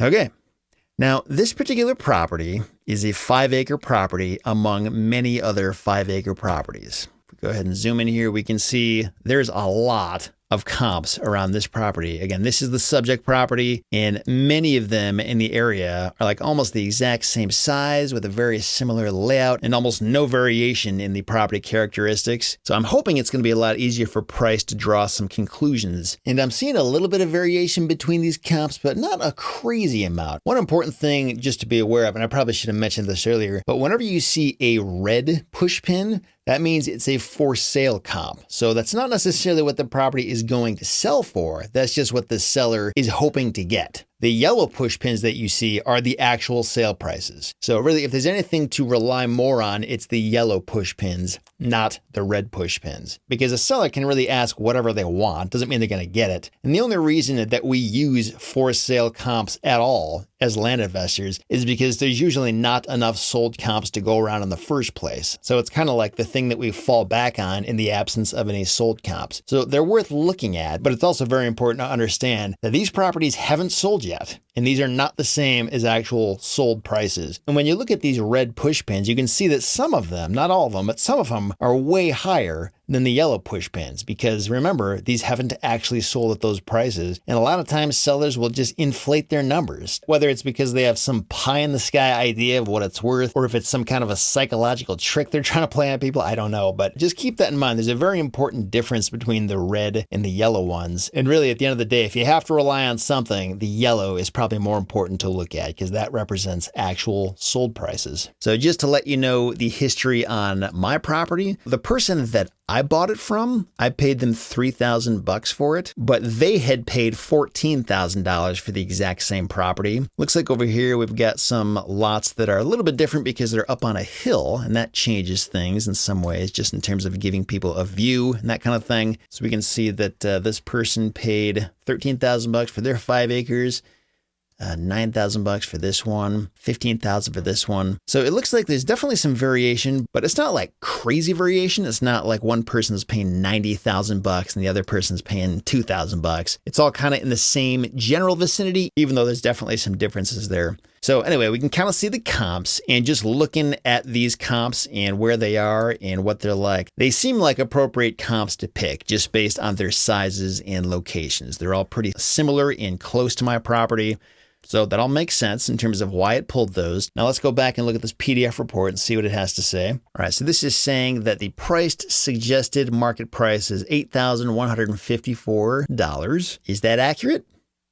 Okay. Now, this particular property is a 5-acre property among many other 5-acre properties. If we go ahead and zoom in here, we can see there's a lot of comps around this property. Again, this is the subject property, and many of them in the area are like almost the exact same size with a very similar layout and almost no variation in the property characteristics. So I'm hoping it's going to be a lot easier for Price to draw some conclusions. And I'm seeing a little bit of variation between these comps, but not a crazy amount. One important thing just to be aware of, and I probably should have mentioned this earlier, but whenever you see a red push pin, that means it's a for sale comp. So that's not necessarily what the property is going to sell for. That's just what the seller is hoping to get. The yellow push pins that you see are the actual sale prices. So really, if there's anything to rely more on, it's the yellow push pins, not the red push pins. Because a seller can really ask whatever they want. Doesn't mean they're going to get it. And the only reason that we use for sale comps at all as land investors is because there's usually not enough sold comps to go around in the first place. So it's kind of like the thing that we fall back on in the absence of any sold comps. So they're worth looking at, but it's also very important to understand that these properties haven't sold yet. And these are not the same as actual sold prices. And when you look at these red push pins, you can see that some of them, not all of them, but some of them are way higher than the yellow push pins, because remember, these haven't actually sold at those prices. And a lot of times sellers will just inflate their numbers, whether it's because they have some pie in the sky idea of what it's worth, or if it's some kind of a psychological trick they're trying to play on people. I don't know, but just keep that in mind. There's a very important difference between the red and the yellow ones. And really at the end of the day, if you have to rely on something, the yellow is probably more important to look at because that represents actual sold prices. So just to let you know the history on my property, the person that I bought it from, I paid them $3,000 for it, but they had paid $14,000 for the exact same property. Looks like over here we've got some lots that are a little bit different because they're up on a hill, and that changes things in some ways, just in terms of giving people a view and that kind of thing. So we can see that this person paid $13,000 for their 5 acres. $9,000 for this one, $15,000 for this one. So it looks like there's definitely some variation, but it's not like crazy variation. It's not like one person's paying $90,000 and the other person's paying $2,000. It's all kind of in the same general vicinity, even though there's definitely some differences there. So anyway, we can kind of see the comps, and just looking at these comps and where they are and what they're like, they seem like appropriate comps to pick just based on their sizes and locations. They're all pretty similar and close to my property. So that all makes sense in terms of why it pulled those. Now let's go back and look at this PDF report and see what it has to say. All right, so this is saying that the priced suggested market price is $8,154. Is that accurate?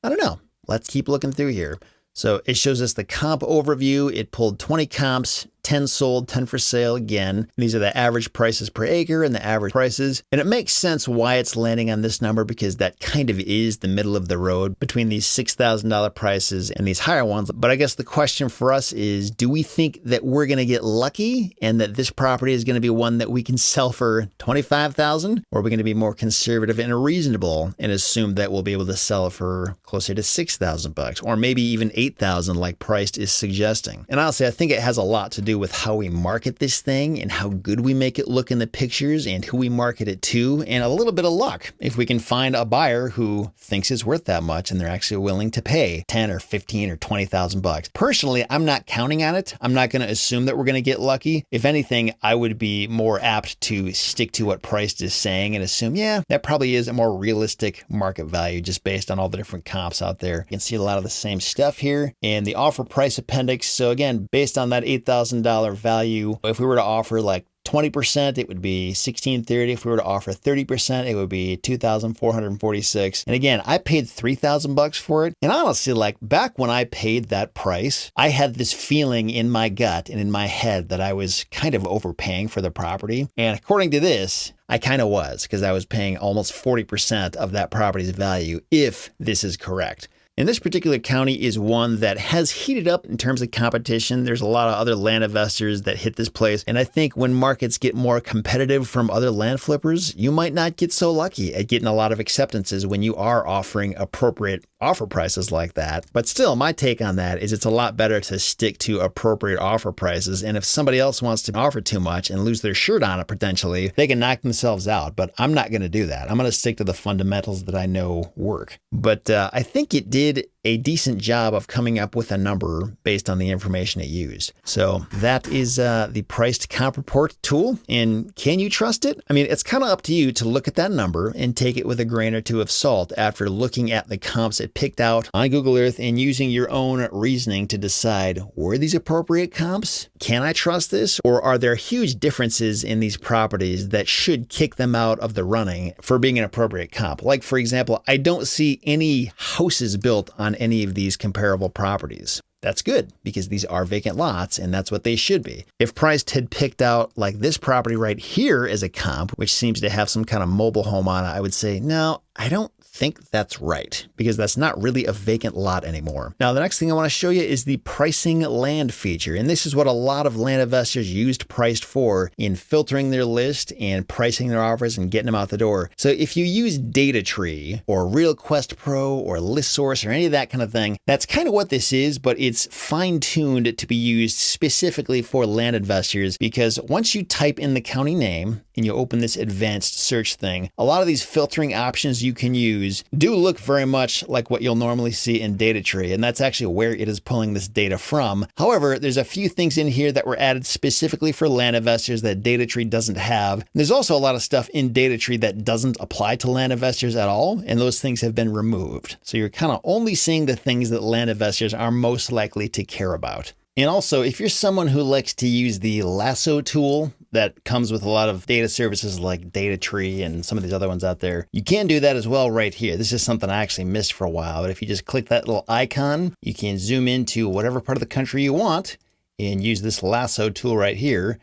I don't know. Let's keep looking through here. So it shows us the comp overview. It pulled 20 comps, 10 sold, 10 for sale again. These are the average prices per acre and the average prices. And it makes sense why it's landing on this number, because that kind of is the middle of the road between these $6,000 prices and these higher ones. But I guess the question for us is, do we think that we're going to get lucky and that this property is going to be one that we can sell for $25,000? Or are we going to be more conservative and reasonable and assume that we'll be able to sell it for closer to $6,000 or maybe even $8,000 like Priced is suggesting? And honestly, I think it has a lot to do with how we market this thing and how good we make it look in the pictures and who we market it to, and a little bit of luck. If we can find a buyer who thinks it's worth that much and they're actually willing to pay 10 or 15 or 20,000 bucks. Personally, I'm not counting on it. I'm not going to assume that we're going to get lucky. If anything, I would be more apt to stick to what Priced is saying and assume, yeah, that probably is a more realistic market value just based on all the different comps out there. You can see a lot of the same stuff here and the offer price appendix. So again, based on that $8,000 value, if we were to offer like 20%, it would be $1,630. If we were to offer 30%, it would be $2,446. And again, I paid $3,000 for it. And honestly, like back when I paid that price, I had this feeling in my gut and in my head that I was kind of overpaying for the property. And according to this, I kind of was, because I was paying almost 40% of that property's value if this is correct. And this particular county is one that has heated up in terms of competition. There's a lot of other land investors that hit this place. And I think when markets get more competitive from other land flippers, you might not get so lucky at getting a lot of acceptances when you are offering appropriate offer prices like that. But still, my take on that is it's a lot better to stick to appropriate offer prices. And if somebody else wants to offer too much and lose their shirt on it potentially, they can knock themselves out. But I'm not going to do that. I'm going to stick to the fundamentals that I know work. But I think it did a decent job of coming up with a number based on the information it used. So that is the priced comp report tool. And can you trust it? I mean, it's kind of up to you to look at that number and take it with a grain or two of salt after looking at the comps it picked out on Google Earth and using your own reasoning to decide, were these appropriate comps? Can I trust this? Or are there huge differences in these properties that should kick them out of the running for being an appropriate comp? Like, for example, I don't see any houses built on any of these comparable properties. That's good because these are vacant lots and that's what they should be. If Priced had picked out like this property right here as a comp, which seems to have some kind of mobile home on it, I would say, no, I don't think that's right because that's not really a vacant lot anymore. Now, the next thing I want to show you is the pricing land feature. And this is what a lot of land investors used Priced for in filtering their list and pricing their offers and getting them out the door. So if you use DataTree or RealQuest Pro or ListSource or any of that kind of thing, that's kind of what this is, but it's fine-tuned to be used specifically for land investors because once you type in the county name and you open this advanced search thing, a lot of these filtering options you can use do look very much like what you'll normally see in DataTree, and that's actually where it is pulling this data from. However, there's a few things in here that were added specifically for land investors that DataTree doesn't have. There's also a lot of stuff in DataTree that doesn't apply to land investors at all, and those things have been removed. So you're kind of only seeing the things that land investors are most likely to care about. And also, if you're someone who likes to use the lasso tool that comes with a lot of data services like DataTree and some of these other ones out there, you can do that as well right here. This is something I actually missed for a while, but if you just click that little icon, you can zoom into whatever part of the country you want and use this lasso tool right here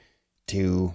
to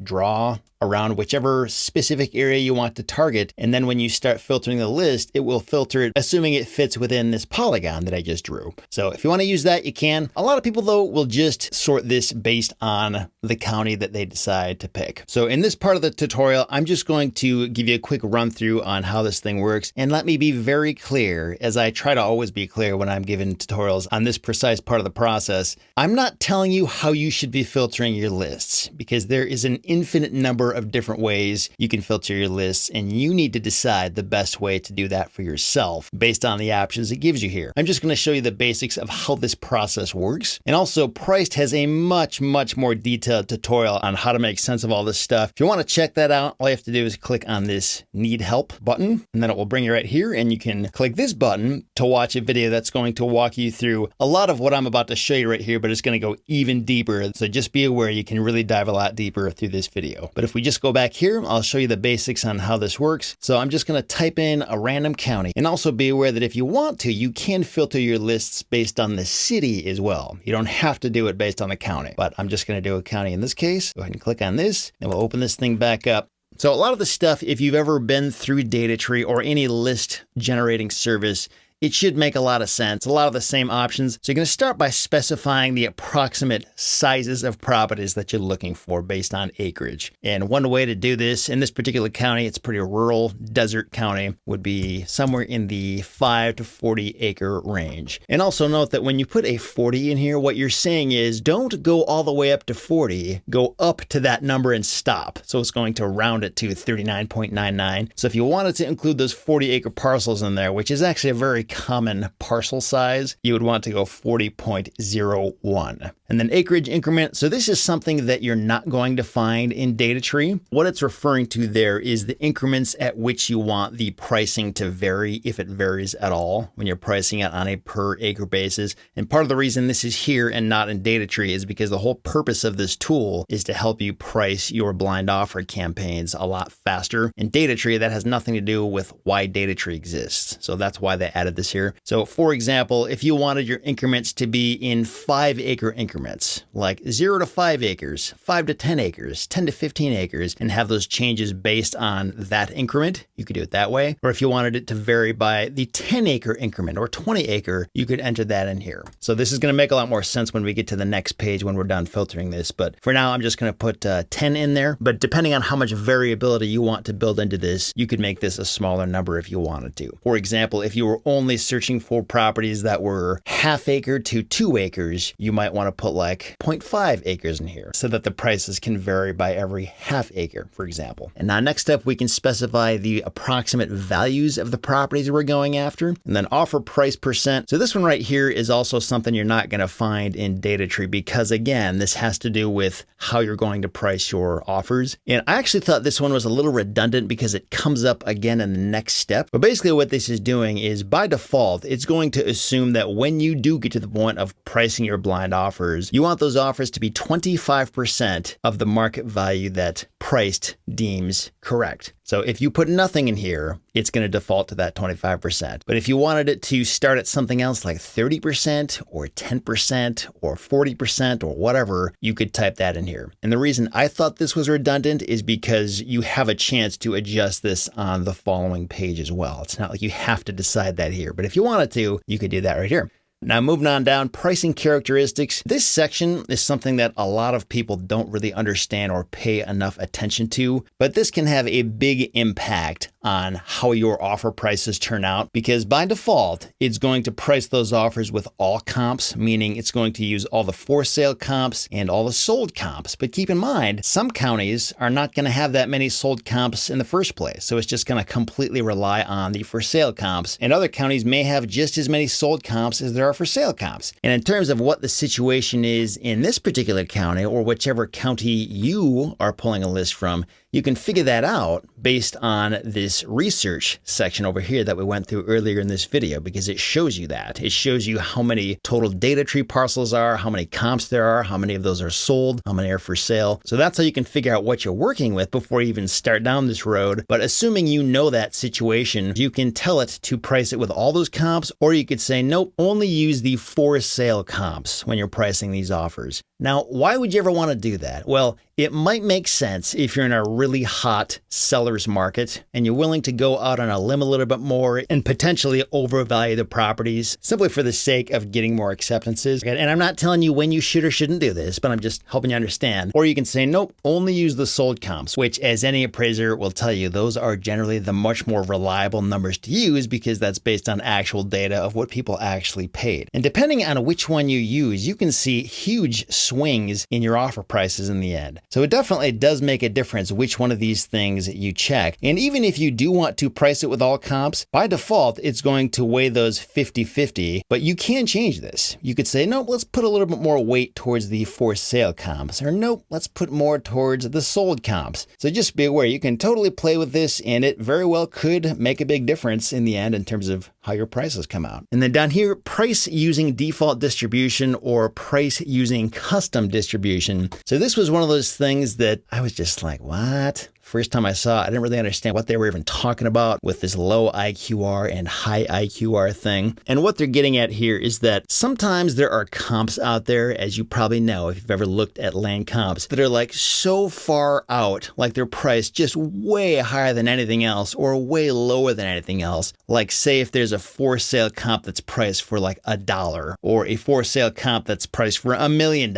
draw around whichever specific area you want to target. And then when you start filtering the list, it will filter it, assuming it fits within this polygon that I just drew. So if you want to use that, you can. A lot of people, though, will just sort this based on the county that they decide to pick. So in this part of the tutorial, I'm just going to give you a quick run through on how this thing works. And let me be very clear, as I try to always be clear when I'm giving tutorials on this precise part of the process. I'm not telling you how you should be filtering your lists because there is an infinite number of different ways you can filter your lists, and you need to decide the best way to do that for yourself based on the options it gives you here. I'm just going to show you the basics of how this process works. And also, Priced has a much more detailed tutorial on how to make sense of all this stuff. If you want to check that out, all you have to do is click on this Need Help button, and then it will bring you right here, and you can click this button to watch a video that's going to walk you through a lot of what I'm about to show you right here, but it's going to go even deeper. So just be aware you can really dive a lot deeper through this video. But if we just go back here, I'll show you the basics on how this works. So I'm just going to type in a random county, and also be aware that if you want to, you can filter your lists based on the city as well. You don't have to do it based on the county, but I'm just going to do a county in this case. Go ahead and click on this, and we'll open this thing back up. So a lot of the stuff, if you've ever been through DataTree or any list generating service, it should make a lot of sense. A lot of the same options. So you're going to start by specifying the approximate sizes of properties that you're looking for based on acreage. And one way to do this in this particular county, it's a pretty rural desert county, would be somewhere in the 5 to 40 acre range. And also note that when you put a 40 in here, what you're saying is don't go all the way up to 40, go up to that number and stop. So it's going to round it to 39.99. So if you wanted to include those 40 acre parcels in there, which is actually a very common parcel size, you would want to go 40.01. And then acreage increment. So this is something that you're not going to find in DataTree. What it's referring to there is the increments at which you want the pricing to vary, if it varies at all, when you're pricing it on a per acre basis. And part of the reason this is here and not in DataTree is because the whole purpose of this tool is to help you price your blind offer campaigns a lot faster. In DataTree, that has nothing to do with why DataTree exists. So that's why they added this here. So for example, if you wanted your increments to be in 5 acre increments, increments, like 0 to 5 acres, 5 to 10 acres, 10 to 15 acres, and have those changes based on that increment, you could do it that way. Or if you wanted it to vary by the 10 acre increment or 20 acre, you could enter that in here. So this is going to make a lot more sense when we get to the next page when we're done filtering this. But for now, I'm just going to put 10 in there. But depending on how much variability you want to build into this, you could make this a smaller number if you wanted to. For example, if you were only searching for properties that were half acre to 2 acres, you might want to put like 0.5 acres in here so that the prices can vary by every half acre, for example. And now next up, we can specify the approximate values of the properties we're going after, and then offer price percent. So this one right here is also something you're not going to find in DataTree because again, this has to do with how you're going to price your offers. And I actually thought this one was a little redundant because it comes up again in the next step. But basically what this is doing is by default, it's going to assume that when you do get to the point of pricing your blind offers, you want those offers to be 25% of the market value that Priced deems correct. So if you put nothing in here, it's going to default to that 25%. But if you wanted it to start at something else like 30% or 10% or 40% or whatever, you could type that in here. And the reason I thought this was redundant is because you have a chance to adjust this on the following page as well. It's not like you have to decide that here, but if you wanted to, you could do that right here. Now moving on down, pricing characteristics. This section is something that a lot of people don't really understand or pay enough attention to, but this can have a big impact on how your offer prices turn out because by default, it's going to price those offers with all comps, meaning it's going to use all the for sale comps and all the sold comps. But keep in mind, some counties are not going to have that many sold comps in the first place. So it's just going to completely rely on the for sale comps. And other counties may have just as many sold comps as there are for sale comps. And in terms of what the situation is in this particular county or whichever county you are pulling a list from, you can figure that out based on this research section over here that we went through earlier in this video because it shows you that. It shows you how many total DataTree parcels are, how many comps there are, how many of those are sold, how many are for sale. So that's how you can figure out what you're working with before you even start down this road. But assuming you know that situation, you can tell it to price it with all those comps, or you could say, nope, only use the for sale comps when you're pricing these offers. Now, why would you ever want to do that? Well, it might make sense if you're in a really hot seller's market and you're willing to go out on a limb a little bit more and potentially overvalue the properties simply for the sake of getting more acceptances. And I'm not telling you when you should or shouldn't do this, but I'm just helping you understand. Or you can say, nope, only use the sold comps, which as any appraiser will tell you, those are generally the much more reliable numbers to use because that's based on actual data of what people actually paid. And depending on which one you use, you can see huge swings in your offer prices in the end. So it definitely does make a difference which one of these things you check. And even if you do want to price it with all comps, by default, it's going to weigh those 50-50, but you can change this. You could say, nope, let's put a little bit more weight towards the for sale comps, or nope, let's put more towards the sold comps. So just be aware, you can totally play with this and it very well could make a big difference in the end in terms of how your prices come out. And then down here, price using default distribution or price using custom distribution. So this was one of those things that I was just like, what? First time I saw it, I didn't really understand what they were even talking about with this low IQR and high IQR thing. And what they're getting at here is that sometimes there are comps out there, as you probably know, if you've ever looked at land comps, that are like so far out, like they're priced just way higher than anything else or way lower than anything else. Like say if there's a for sale comp that's priced for like $1 or a for sale comp that's priced for $1 million,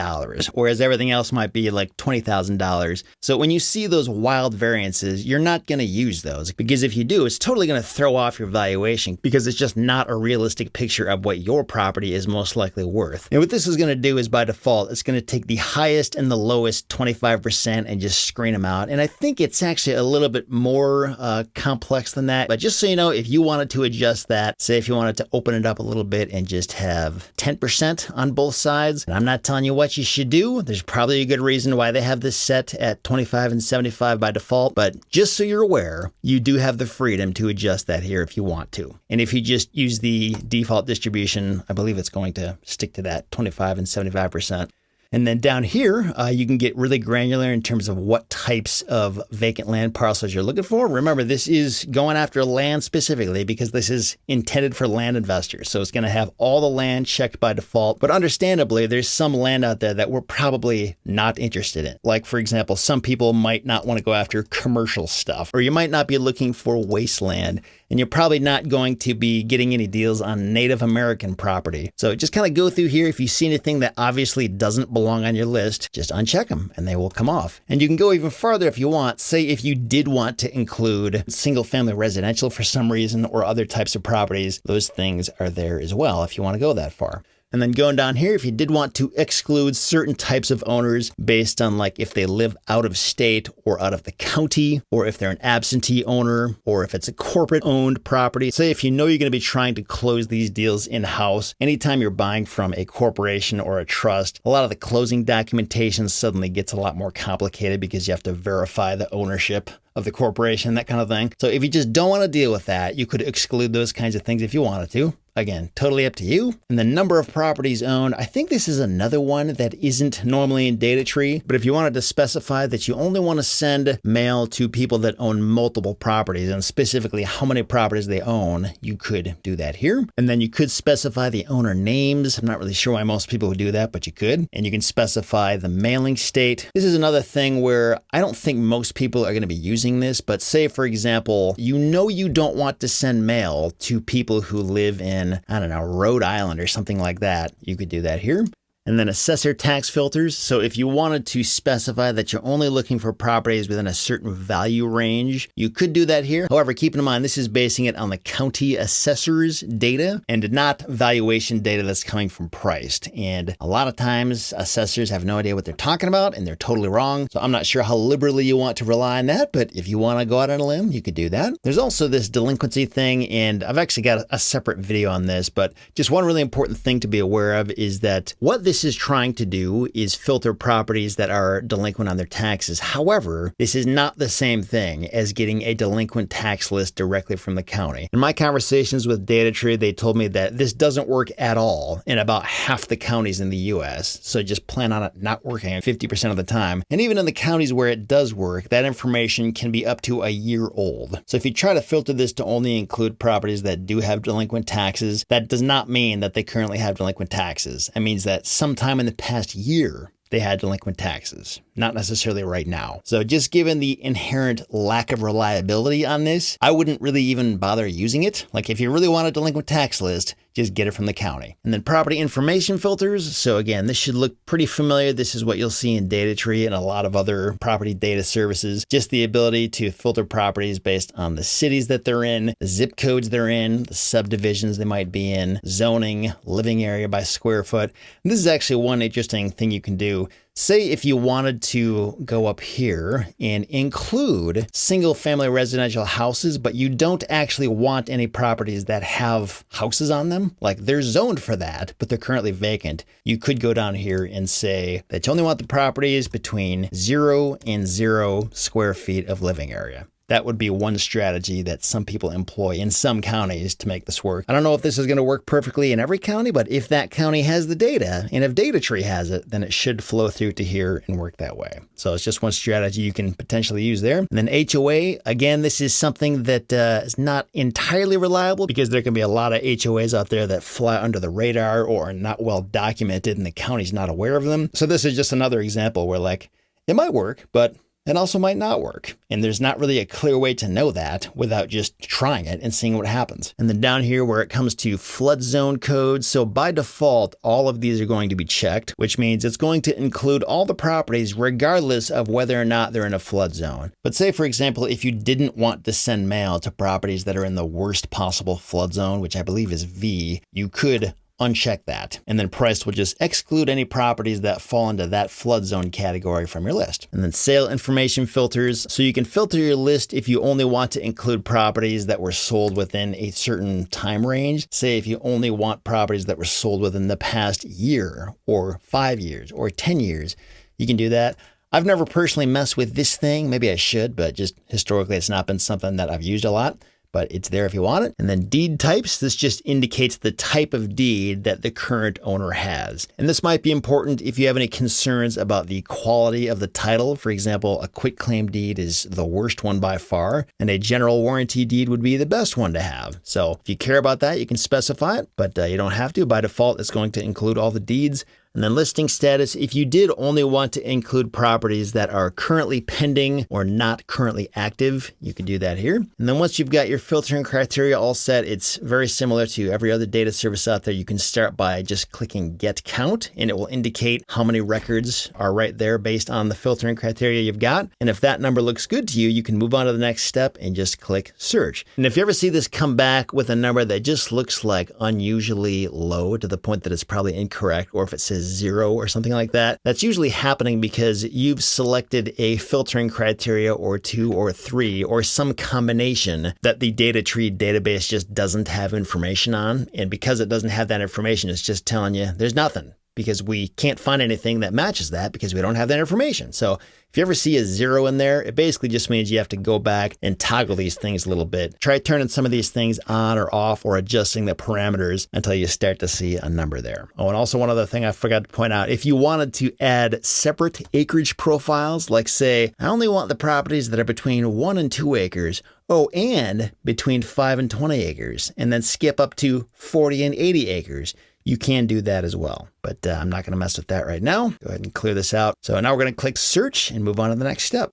whereas everything else might be like $20,000. So when you see those wild variances, you're not going to use those because if you do, it's totally going to throw off your valuation because it's just not a realistic picture of what your property is most likely worth. And what this is going to do is by default, it's going to take the highest and the lowest 25% and just screen them out. And I think it's actually a little bit more complex than that. But just so you know, if you wanted to adjust that, say if you wanted to open it up a little bit and just have 10% on both sides, and I'm not telling you what you should do. There's probably a good reason why they have this set at 25 and 75 by default. But just so you're aware, you do have the freedom to adjust that here if you want to. And if you just use the default distribution, I believe it's going to stick to that 25 and 75%. And then down here, you can get really granular in terms of what types of vacant land parcels you're looking for. Remember, this is going after land specifically because this is intended for land investors. So it's going to have all the land checked by default. But understandably, there's some land out there that we're probably not interested in. Like, for example, some people might not want to go after commercial stuff, or you might not be looking for wasteland, and you're probably not going to be getting any deals on Native American property. So just kind of go through here. If you see anything that obviously doesn't belong on your list, just uncheck them and they will come off. And you can go even farther if you want. Say if you did want to include single family residential for some reason or other types of properties, those things are there as well if you want to go that far. And then going down here, if you did want to exclude certain types of owners based on like if they live out of state or out of the county, or if they're an absentee owner, or if it's a corporate owned property. Say if you know you're going to be trying to close these deals in-house, anytime you're buying from a corporation or a trust, a lot of the closing documentation suddenly gets a lot more complicated because you have to verify the ownership of the corporation, that kind of thing. So if you just don't want to deal with that, you could exclude those kinds of things if you wanted to. Again, totally up to you. And the number of properties owned, I think this is another one that isn't normally in DataTree, but if you wanted to specify that you only want to send mail to people that own multiple properties and specifically how many properties they own, you could do that here. And then you could specify the owner names. I'm not really sure why most people would do that, but you could. And you can specify the mailing state. This is another thing where I don't think most people are going to be using this, but say, for example, you know you don't want to send mail to people who live in, I don't know, Rhode Island or something like that. You could do that here. And then assessor tax filters. So if you wanted to specify that you're only looking for properties within a certain value range, you could do that here. However, keep in mind, this is basing it on the county assessor's data and not valuation data that's coming from Priced. And a lot of times assessors have no idea what they're talking about and they're totally wrong. So I'm not sure how liberally you want to rely on that, but if you want to go out on a limb, you could do that. There's also this delinquency thing, and I've actually got a separate video on this, but just one really important thing to be aware of is that what this is trying to do is filter properties that are delinquent on their taxes. However, this is not the same thing as getting a delinquent tax list directly from the county. In my conversations with DataTree, they told me that this doesn't work at all in about half the counties in the US. So just plan on it not working 50% of the time. And even in the counties where it does work, that information can be up to a year old. So if you try to filter this to only include properties that do have delinquent taxes, that does not mean that they currently have delinquent taxes. It means that sometime in the past year, they had delinquent taxes, not necessarily right now. So just given the inherent lack of reliability on this, I wouldn't really even bother using it. Like if you really want a delinquent tax list, just get it from the county. And then property information filters. So again, this should look pretty familiar. This is what you'll see in DataTree and a lot of other property data services. Just the ability to filter properties based on the cities that they're in, the zip codes they're in, the subdivisions they might be in, zoning, living area by square foot. And this is actually one interesting thing you can do. Say if you wanted to go up here and include single family residential houses, but you don't actually want any properties that have houses on them, like they're zoned for that, but they're currently vacant. You could go down here and say that you only want the properties between 0 and 0 square feet of living area. That would be one strategy that some people employ in some counties to make this work. I don't know if this is going to work perfectly in every county, but if that county has the data, and if DataTree has it, then it should flow through to here and work that way. So it's just one strategy you can potentially use there. And then HOA, again, this is something that is not entirely reliable because there can be a lot of HOAs out there that fly under the radar or are not well documented and the county's not aware of them. So this is just another example where like, it might work, but it also might not work. And there's not really a clear way to know that without just trying it and seeing what happens. And then down here where it comes to flood zone codes, so by default, all of these are going to be checked, which means it's going to include all the properties regardless of whether or not they're in a flood zone. But say, for example, if you didn't want to send mail to properties that are in the worst possible flood zone, which I believe is V, you could uncheck that. And then Priced will just exclude any properties that fall into that flood zone category from your list. And then sale information filters. So you can filter your list if you only want to include properties that were sold within a certain time range. Say if you only want properties that were sold within the past year or 5 years or 10 years, you can do that. I've never personally messed with this thing. Maybe I should, but just historically, it's not been something that I've used a lot. but it's there if you want it. And then deed types, this just indicates the type of deed that the current owner has. And this might be important if you have any concerns about the quality of the title. For example, a quitclaim deed is the worst one by far, and a general warranty deed would be the best one to have. So if you care about that, you can specify it, but you don't have to. By default, it's going to include all the deeds. And then listing status, if you did only want to include properties that are currently pending or not currently active, you can do that here. And then once you've got your filtering criteria all set, it's very similar to every other data service out there. You can start by just clicking Get Count, and it will indicate how many records are right there based on the filtering criteria you've got. And if that number looks good to you, you can move on to the next step and just click Search. And if you ever see this come back with a number that just looks like unusually low to the point that it's probably incorrect, or if it says 0 or something like that, that's usually happening because you've selected a filtering criteria or 2 or 3 or some combination that the data tree database just doesn't have information on. And because it doesn't have that information, it's just telling you there's nothing, because we can't find anything that matches that because we don't have that information. So if you ever see a 0 in there, it basically just means you have to go back and toggle these things a little bit. Try turning some of these things on or off or adjusting the parameters until you start to see a number there. Oh, and also one other thing I forgot to point out, if you wanted to add separate acreage profiles, like say, I only want the properties that are between 1 and 2 acres, oh, and between 5 and 20 acres, and then skip up to 40 and 80 acres, you can do that as well, but I'm not going to mess with that right now. Go ahead and clear this out. So now we're going to click Search and move on to the next step.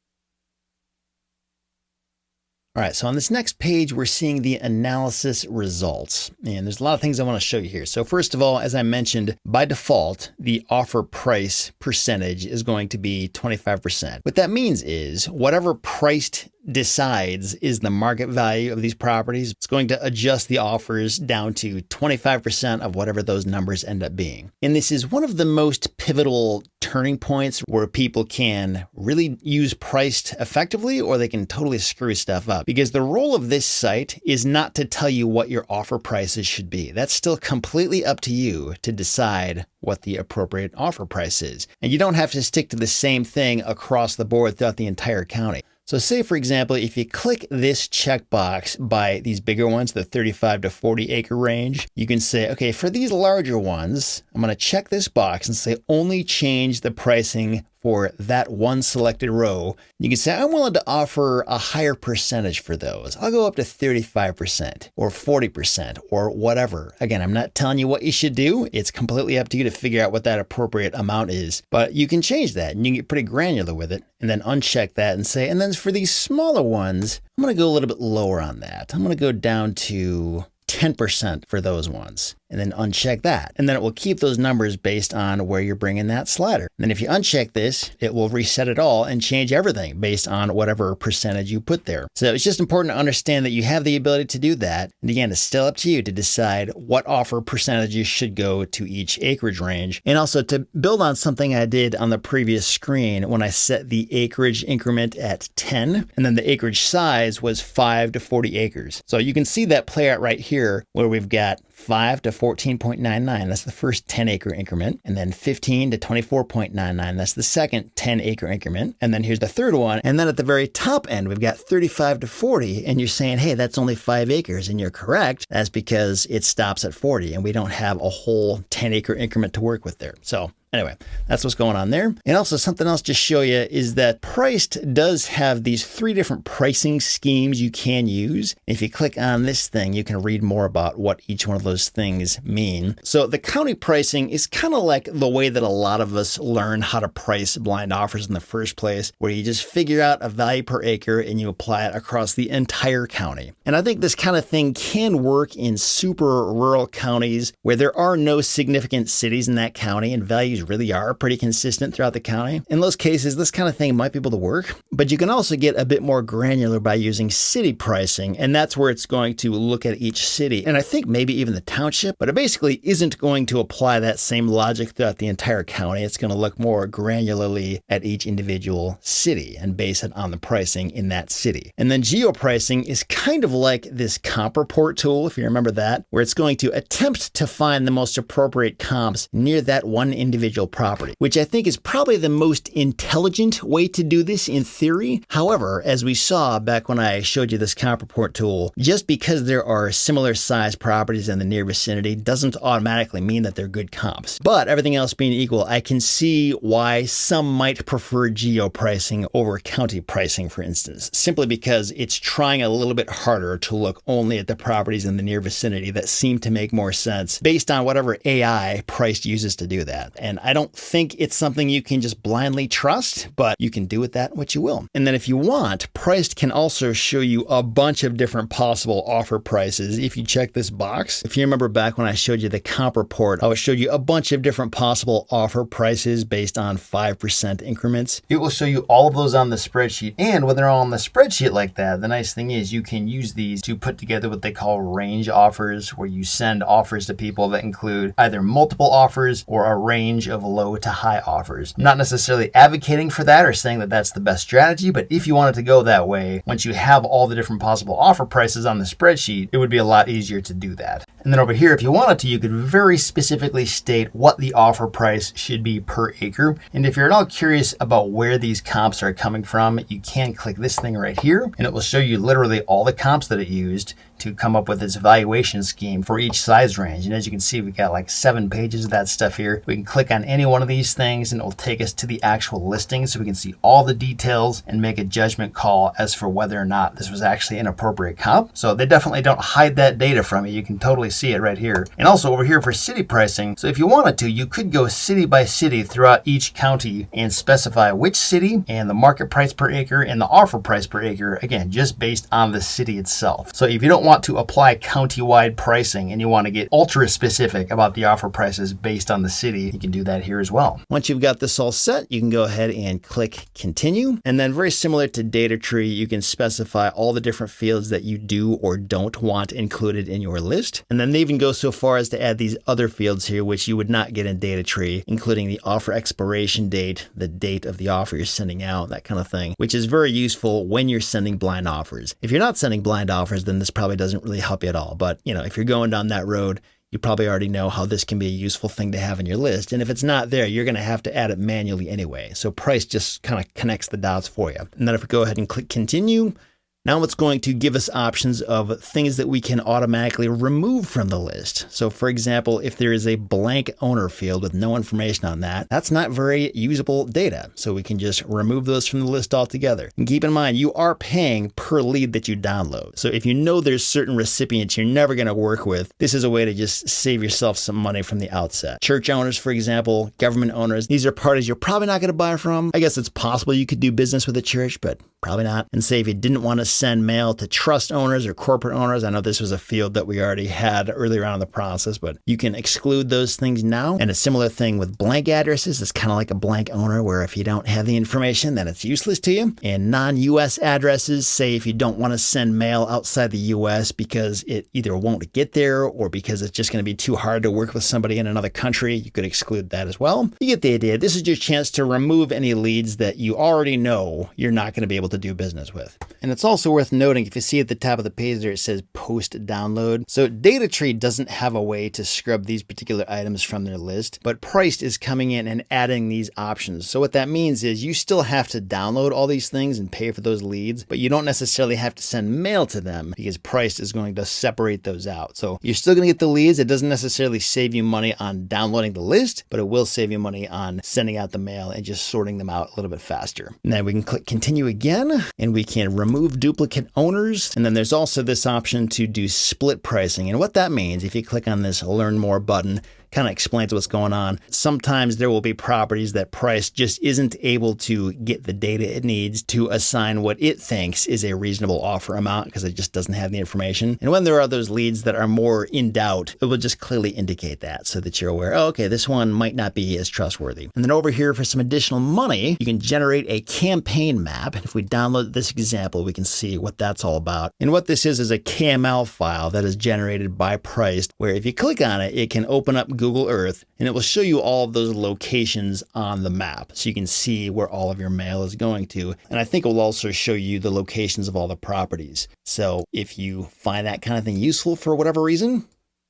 All right, so on this next page, we're seeing the analysis results, and there's a lot of things I want to show you here. So first of all, as I mentioned, by default, the offer price percentage is going to be 25%. What that means is whatever priced decides is the market value of these properties, it's going to adjust the offers down to 25% of whatever those numbers end up being. And this is one of the most pivotal turning points where people can really use priced effectively, or they can totally screw stuff up, because the role of this site is not to tell you what your offer prices should be. That's still completely up to you to decide what the appropriate offer price is. And you don't have to stick to the same thing across the board throughout the entire county. So say, for example, if you click this checkbox by these bigger ones, the 35 to 40 acre range, you can say, okay, for these larger ones, I'm going to check this box and say only change the pricing for that one selected row. You can say, I'm willing to offer a higher percentage for those. I'll go up to 35% or 40% or whatever. Again, I'm not telling you what you should do. It's completely up to you to figure out what that appropriate amount is, but you can change that and you can get pretty granular with it, and then uncheck that and say, and then for these smaller ones, I'm going to go a little bit lower on that. I'm going to go down to 10% for those ones, and then uncheck that. And then it will keep those numbers based on where you're bringing that slider. And then if you uncheck this, it will reset it all and change everything based on whatever percentage you put there. So it's just important to understand that you have the ability to do that. And again, it's still up to you to decide what offer percentages should go to each acreage range. And also to build on something I did on the previous screen when I set the acreage increment at 10, and then the acreage size was 5 to 40 acres. So you can see that play out right here where we've got 5 to 14.99, that's the first 10 acre increment, and then 15 to 24.99, that's the second 10 acre increment, and then here's the third one, and then at the very top end we've got 35 to 40, and you're saying, hey, that's only 5 acres, and you're correct. That's because it stops at 40 and we don't have a whole 10 acre increment to work with there. So anyway, that's what's going on there. And also something else to show you is that Priced does have these 3 different pricing schemes you can use. If you click on this thing, you can read more about what each one of those things mean. So the county pricing is kind of like the way that a lot of us learn how to price blind offers in the first place, where you just figure out a value per acre and you apply it across the entire county. And I think this kind of thing can work in super rural counties where there are no significant cities in that county and values really are pretty consistent throughout the county. In those cases, this kind of thing might be able to work, but you can also get a bit more granular by using city pricing, and that's where it's going to look at each city, and I think maybe even the township, but it basically isn't going to apply that same logic throughout the entire county. It's going to look more granularly at each individual city and base it on the pricing in that city. And then geo-pricing is kind of like this comp report tool, if you remember that, where it's going to attempt to find the most appropriate comps near that one individual individual property, which I think is probably the most intelligent way to do this in theory. However, as we saw back when I showed you this comp report tool, just because there are similar sized properties in the near vicinity doesn't automatically mean that they're good comps. But everything else being equal, I can see why some might prefer geo pricing over county pricing, for instance, simply because it's trying a little bit harder to look only at the properties in the near vicinity that seem to make more sense based on whatever AI Priced uses to do that. And I don't think it's something you can just blindly trust, but you can do with that what you will. And then if you want, Priced can also show you a bunch of different possible offer prices. If you check this box, if you remember back when I showed you the comp report, I showed you a bunch of different possible offer prices based on 5% increments. It will show you all of those on the spreadsheet. And when they're all on the spreadsheet like that, the nice thing is you can use these to put together what they call range offers, where you send offers to people that include either multiple offers or a range of low to high offers. I'm not necessarily advocating for that or saying that that's the best strategy, but if you wanted to go that way, once you have all the different possible offer prices on the spreadsheet, it would be a lot easier to do that. And then over here, if you wanted to, you could very specifically state what the offer price should be per acre. And if you're at all curious about where these comps are coming from, you can click this thing right here, and it will show you literally all the comps that it used to come up with its valuation scheme for each size range. And as you can see, we've got like 7 pages of that stuff here. We can click on any one of these things and it will take us to the actual listing so we can see all the details and make a judgment call as for whether or not this was actually an appropriate comp. So they definitely don't hide that data from you. You can totally see it right here. And also over here for city pricing. So if you wanted to, you could go city by city throughout each county and specify which city and the market price per acre and the offer price per acre, again, just based on the city itself. So if you don't want to apply county-wide pricing and you want to get ultra specific about the offer prices based on the city, you can do that here as well. Once you've got this all set, you can go ahead and click continue. And then very similar to data tree, you can specify all the different fields that you do or don't want included in your list. And then they even go so far as to add these other fields here, which you would not get in data tree, including the offer expiration date, the date of the offer you're sending out, that kind of thing, which is very useful when you're sending blind offers. If you're not sending blind offers, then this probably doesn't really help you at all. But if you're going down that road, you probably already know how this can be a useful thing to have in your list. And if it's not there, you're going to have to add it manually anyway. So Price just kind of connects the dots for you. And then if we go ahead and click continue, now it's going to give us options of things that we can automatically remove from the list. So for example, if there is a blank owner field with no information on that, that's not very usable data. So we can just remove those from the list altogether. And keep in mind, you are paying per lead that you download. So if you know there's certain recipients you're never going to work with, this is a way to just save yourself some money from the outset. Church owners, for example, government owners, these are parties you're probably not going to buy from. I guess it's possible you could do business with a church, but probably not. And say if you didn't want to send mail to trust owners or corporate owners, I know this was a field that we already had earlier on in the process, but you can exclude those things now. And a similar thing with blank addresses. It's kind of like a blank owner where if you don't have the information, then it's useless to you. And non-US addresses, say if you don't want to send mail outside the US because it either won't get there or because it's just going to be too hard to work with somebody in another country, you could exclude that as well. You get the idea. This is your chance to remove any leads that you already know you're not going to be able to do business with. And it's also worth noting, if you see at the top of the page there, it says post download. So data tree doesn't have a way to scrub these particular items from their list, but Priced is coming in and adding these options. So what that means is you still have to download all these things and pay for those leads, but you don't necessarily have to send mail to them because Priced is going to separate those out. So you're still going to get the leads. It doesn't necessarily save you money on downloading the list, but it will save you money on sending out the mail and just sorting them out a little bit faster. And then we can click continue again, and we can remove duplicate owners. And then there's also this option to do split pricing. And what that means, if you click on this learn more button, kind of explains what's going on. Sometimes there will be properties that Price just isn't able to get the data it needs to assign what it thinks is a reasonable offer amount because it just doesn't have the information. And when there are those leads that are more in doubt, it will just clearly indicate that so that you're aware, oh, okay, this one might not be as trustworthy. And then over here for some additional money, you can generate a campaign map. If we download this example, we can see what that's all about. And what this is a KML file that is generated by Price, where if you click on it, it can open up Google Earth, and it will show you all of those locations on the map. So you can see where all of your mail is going to. And I think it will also show you the locations of all the properties. So if you find that kind of thing useful for whatever reason,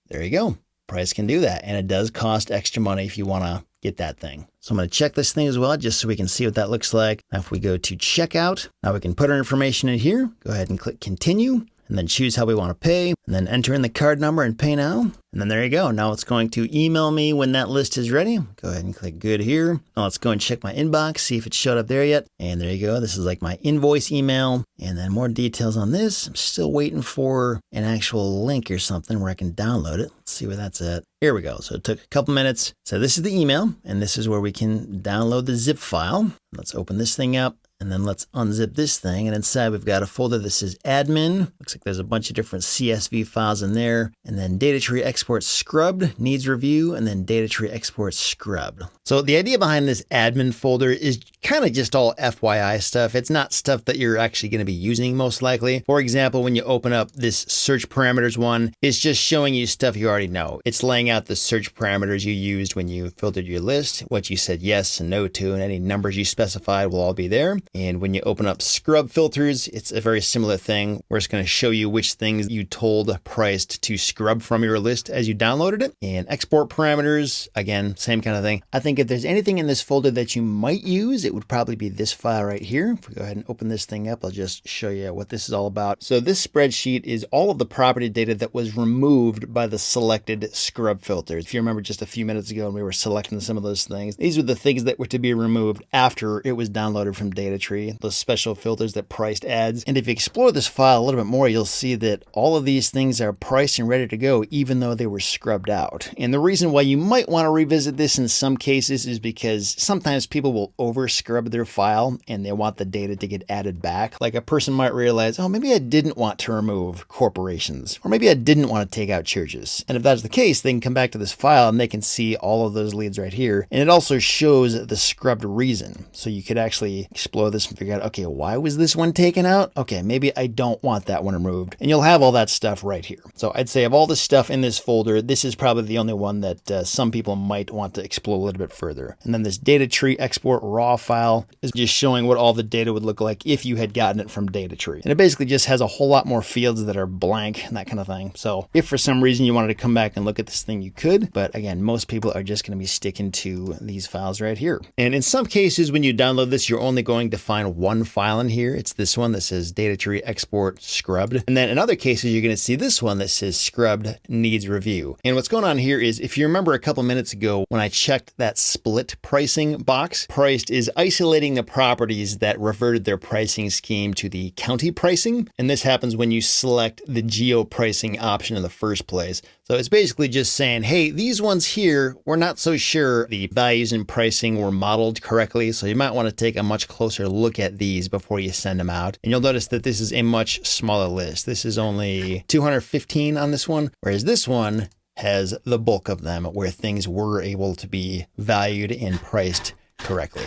there you go. Price can do that. And it does cost extra money if you want to get that thing. So I'm going to check this thing as well, just so we can see what that looks like. Now if we go to checkout, now we can put our information in here. Go ahead and click continue, and then choose how we want to pay, and then enter in the card number and pay now. And then there you go. Now it's going to email me when that list is ready. Go ahead and click good here. Now let's go and check my inbox, see if it showed up there yet. And there you go. This is like my invoice email. And then more details on this. I'm still waiting for an actual link or something where I can download it. Let's see where that's at. Here we go. So it took a couple minutes. So this is the email, and this is where we can download the zip file. Let's open this thing up. And then let's unzip this thing. And inside we've got a folder that says admin. Looks like there's a bunch of different CSV files in there. And then data tree export scrubbed, needs review, and then data tree export scrubbed. So the idea behind this admin folder is kind of just all FYI stuff. It's not stuff that you're actually going to be using most likely. For example, when you open up this search parameters one, it's just showing you stuff you already know. It's laying out the search parameters you used when you filtered your list, what you said yes and no to, and any numbers you specified will all be there. And when you open up scrub filters, it's a very similar thing where it's going to show you which things you told Priced to scrub from your list as you downloaded it. And export parameters, again, same kind of thing. I think if there's anything in this folder that you might use, it would probably be this file right here. If we go ahead and open this thing up, I'll just show you what this is all about. So this spreadsheet is all of the property data that was removed by the selected scrub filters. If you remember just a few minutes ago when we were selecting some of those things, these were the things that were to be removed after it was downloaded from Data Tree, those special filters that Priced adds. And if you explore this file a little bit more, you'll see that all of these things are priced and ready to go, even though they were scrubbed out. And the reason why you might want to revisit this in some cases is because sometimes people will over scrub their file and they want the data to get added back. Like a person might realize, oh, maybe I didn't want to remove corporations, or maybe I didn't want to take out churches. And if that's the case, they can come back to this file and they can see all of those leads right here. And it also shows the scrubbed reason. So you could actually explore this and figure out, okay, why was this one taken out? Okay, maybe I don't want that one removed. And you'll have all that stuff right here. So I'd say of all the stuff in this folder, this is probably the only one that some people might want to explore a little bit further. And then this data tree export raw file is just showing what all the data would look like if you had gotten it from Data Tree. And it basically just has a whole lot more fields that are blank and that kind of thing. So if for some reason you wanted to come back and look at this thing, you could. But again, most people are just going to be sticking to these files right here. And in some cases, when you download this, you're only going to find one file in here. It's this one that says Data Tree export scrubbed. And then in other cases, you're going to see this one that says scrubbed needs review. And what's going on here is, if you remember a couple minutes ago when I checked that split pricing box, Priced is isolating the properties that reverted their pricing scheme to the county pricing. And this happens when you select the geo pricing option in the first place. So it's basically just saying, hey, these ones here, we're not so sure the values and pricing were modeled correctly. So you might want to take a much closer look at these before you send them out. And you'll notice that this is a much smaller list. This is only 215 on this one, whereas this one has the bulk of them where things were able to be valued and priced correctly.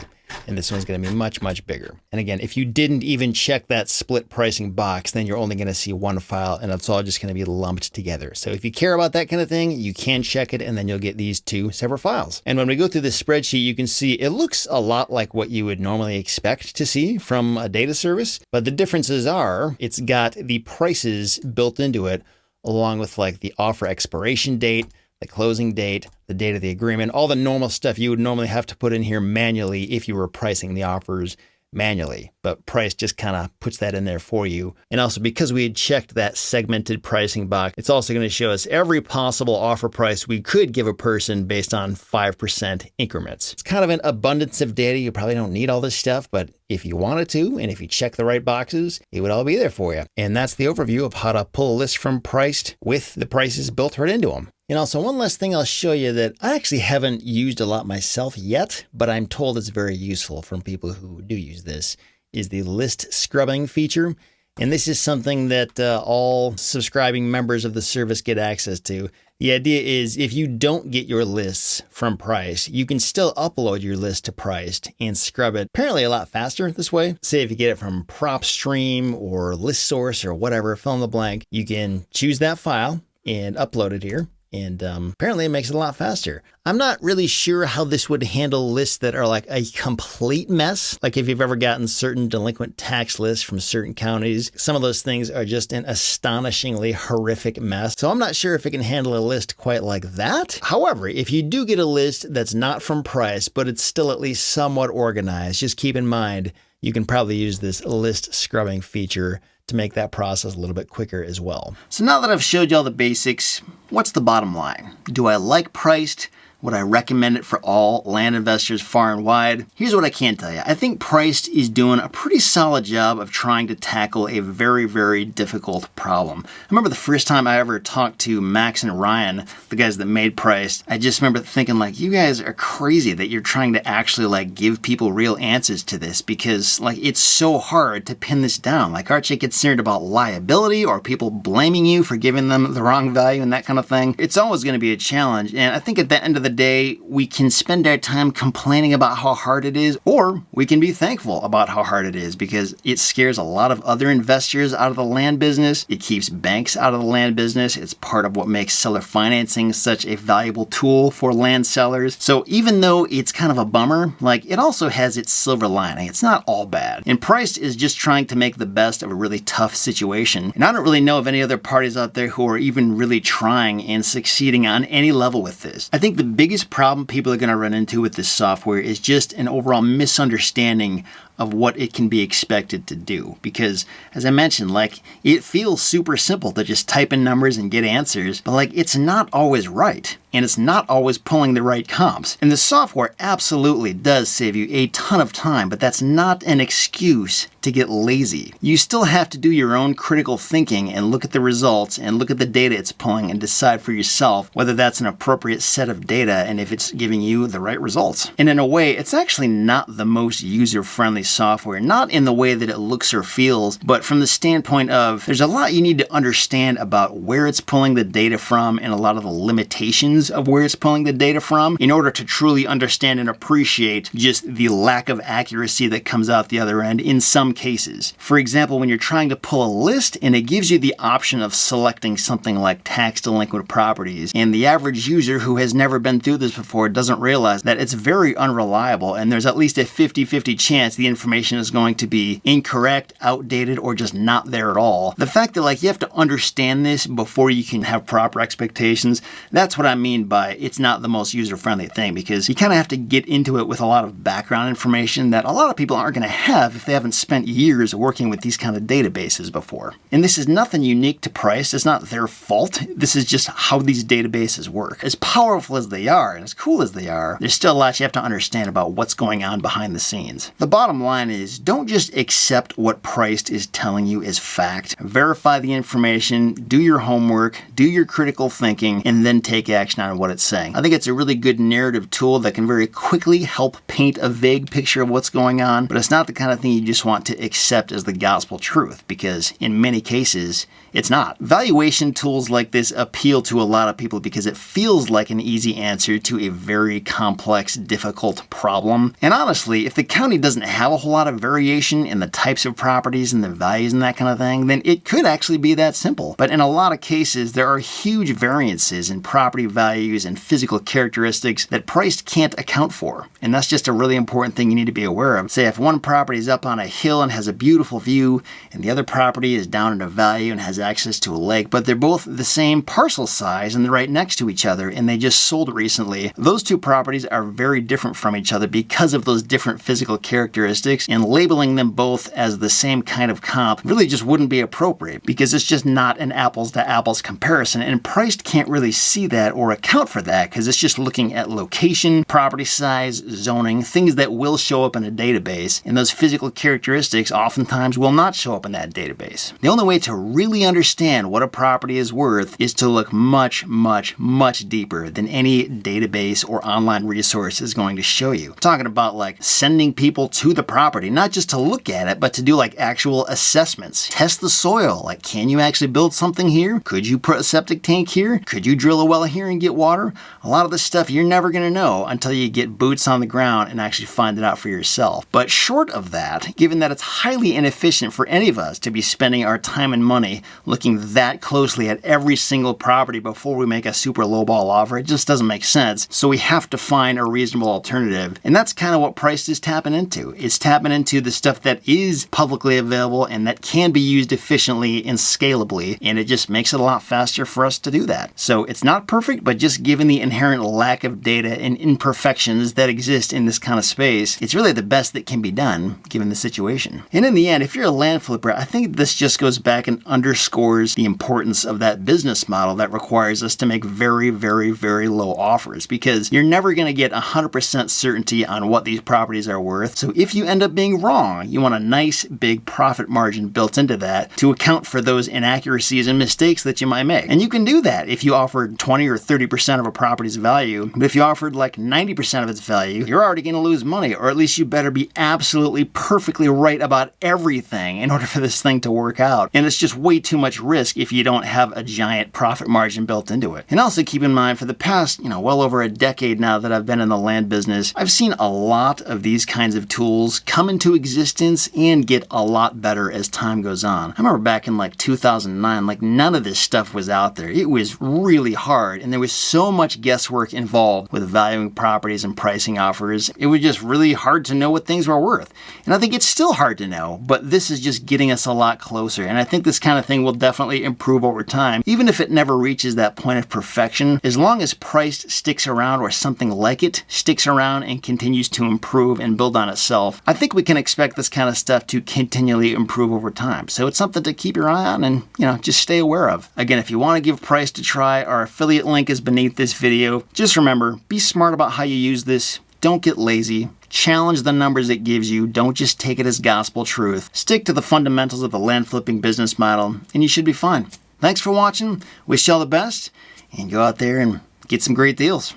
And this one's going to be much, much bigger. And again, if you didn't even check that split pricing box, then you're only going to see one file and it's all just going to be lumped together. So if you care about that kind of thing, you can check it and then you'll get these two separate files. And when we go through this spreadsheet, you can see it looks a lot like what you would normally expect to see from a data service. But the differences are it's got the prices built into it, along with like the offer expiration date, the closing date, the date of the agreement, all the normal stuff you would normally have to put in here manually if you were pricing the offers manually. But Priced just kind of puts that in there for you. And also because we had checked that segmented pricing box, it's also going to show us every possible offer price we could give a person based on 5% increments. It's kind of an abundance of data. You probably don't need all this stuff, but if you wanted to, and if you check the right boxes, it would all be there for you. And that's the overview of how to pull a list from Priced with the prices built right into them. And also one last thing I'll show you that I actually haven't used a lot myself yet, but I'm told it's very useful from people who do use this, is the list scrubbing feature. And this is something that all subscribing members of the service get access to. The idea is if you don't get your lists from Priced, you can still upload your list to Priced and scrub it apparently a lot faster this way. Say if you get it from PropStream or ListSource or whatever, fill in the blank, you can choose that file and upload it here. And apparently it makes it a lot faster. I'm not really sure how this would handle lists that are like a complete mess. Like if you've ever gotten certain delinquent tax lists from certain counties, some of those things are just an astonishingly horrific mess. So I'm not sure if it can handle a list quite like that. However, if you do get a list that's not from Price, but it's still at least somewhat organized, just keep in mind, you can probably use this list scrubbing feature to make that process a little bit quicker as well. So now that I've showed you all the basics, what's the bottom line? Do I like Priced? Would I recommend it for all land investors far and wide? Here's what I can tell you. I think Priced is doing a pretty solid job of trying to tackle a very, very difficult problem. I remember the first time I ever talked to Max and Ryan, the guys that made Priced, I just remember thinking like, you guys are crazy that you're trying to actually like give people real answers to this, because like it's so hard to pin this down. Like, aren't you concerned about liability or people blaming you for giving them the wrong value and that kind of thing? It's always going to be a challenge. And I think at the end of the day, we can spend our time complaining about how hard it is, or we can be thankful about how hard it is, because it scares a lot of other investors out of the land business. It keeps banks out of the land business. It's part of what makes seller financing such a valuable tool for land sellers. So even though it's kind of a bummer, like it also has its silver lining. It's not all bad. And Priced is just trying to make the best of a really tough situation. And I don't really know of any other parties out there who are even really trying and succeeding on any level with this. I think the biggest problem people are going to run into with this software is just an overall misunderstanding of what it can be expected to do. Because as I mentioned, like it feels super simple to just type in numbers and get answers, but like it's not always right. And it's not always pulling the right comps. And the software absolutely does save you a ton of time, but that's not an excuse to get lazy. You still have to do your own critical thinking and look at the results and look at the data it's pulling and decide for yourself whether that's an appropriate set of data and if it's giving you the right results. And in a way, it's actually not the most user-friendly software, not in the way that it looks or feels, but from the standpoint of there's a lot you need to understand about where it's pulling the data from and a lot of the limitations of where it's pulling the data from in order to truly understand and appreciate just the lack of accuracy that comes out the other end in some cases. For example, when you're trying to pull a list and it gives you the option of selecting something like tax delinquent properties, and the average user who has never been through this before doesn't realize that it's very unreliable and there's at least a 50-50 chance the information is going to be incorrect, outdated, or just not there at all. The fact that like you have to understand this before you can have proper expectations, that's what I mean by it's not the most user-friendly thing, because you kind of have to get into it with a lot of background information that a lot of people aren't going to have if they haven't spent years working with these kind of databases before. And this is nothing unique to Price. It's not their fault. This is just how these databases work. As powerful as they are and as cool as they are, there's still a lot you have to understand about what's going on behind the scenes. The bottom line is don't just accept what Priced is telling you as fact. Verify the information, do your homework, do your critical thinking, and then take action on what it's saying. I think it's a really good narrative tool that can very quickly help paint a vague picture of what's going on, but it's not the kind of thing you just want to accept as the gospel truth, because in many cases, it's not. Valuation tools like this appeal to a lot of people because it feels like an easy answer to a very complex, difficult problem. And honestly, if the county doesn't have a whole lot of variation in the types of properties and the values and that kind of thing, then it could actually be that simple. But in a lot of cases, there are huge variances in property values and physical characteristics that Price can't account for. And that's just a really important thing you need to be aware of. Say if one property is up on a hill and has a beautiful view, and the other property is down in a valley and has access to a lake, but they're both the same parcel size and they're right next to each other and they just sold recently, those two properties are very different from each other because of those different physical characteristics, and labeling them both as the same kind of comp really just wouldn't be appropriate because it's just not an apples to apples comparison, and Price can't really see that or account for that because it's just looking at location, property size, zoning, things that will show up in a database, and those physical characteristics oftentimes will not show up in that database. The only way to really understand what a property is worth is to look much, much, much deeper than any database or online resource is going to show you. I'm talking about like sending people to the property, not just to look at it, but to do like actual assessments. Test the soil. Like, can you actually build something here? Could you put a septic tank here? Could you drill a well here and get water? A lot of this stuff you're never going to know until you get boots on the ground and actually find it out for yourself. But short of that, given that it's highly inefficient for any of us to be spending our time and money looking that closely at every single property before we make a super lowball offer, it just doesn't make sense. So we have to find a reasonable alternative. And that's kind of what Priced is tapping into. It's tapping into the stuff that is publicly available and that can be used efficiently and scalably. And it just makes it a lot faster for us to do that. So it's not perfect, but just given the inherent lack of data and imperfections that exist in this kind of space, it's really the best that can be done given the situation. And in the end, if you're a land flipper, I think this just goes back and underscores the importance of that business model that requires us to make very, very, very low offers, because you're never going to get 100% certainty on what these properties are worth. So if you end up being wrong, you want a nice big profit margin built into that to account for those inaccuracies and mistakes that you might make. And you can do that if you offered 20 or 30% of a property's value. But if you offered like 90% of its value, you're already going to lose money, or at least you better be absolutely perfectly right about everything in order for this thing to work out. And it's just way too much risk if you don't have a giant profit margin built into it. And also keep in mind, for the past, well over a decade now that I've been in the land business, I've seen a lot of these kinds of tools come into existence and get a lot better as time goes on. I remember back in like 2009, like none of this stuff was out there. It was really hard, and there was so much guesswork involved with valuing properties and pricing offers. It was just really hard to know what things were worth. And I think it's still hard to know, but this is just getting us a lot closer. And I think this kind of thing will definitely improve over time, even if it never reaches that point of perfection. As long as Priced sticks around, or something like it sticks around and continues to improve and build on itself, I think we can expect this kind of stuff to continually improve over time. So it's something to keep your eye on and, just stay aware of. Again, if you want to give Priced a try, our affiliate link is beneath this video. Just remember, be smart about how you use this. Don't get lazy. Challenge the numbers it gives you. Don't just take it as gospel truth. Stick to the fundamentals of the land flipping business model, and you should be fine. Thanks for watching. Wish you all the best, and go out there and get some great deals.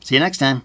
See you next time.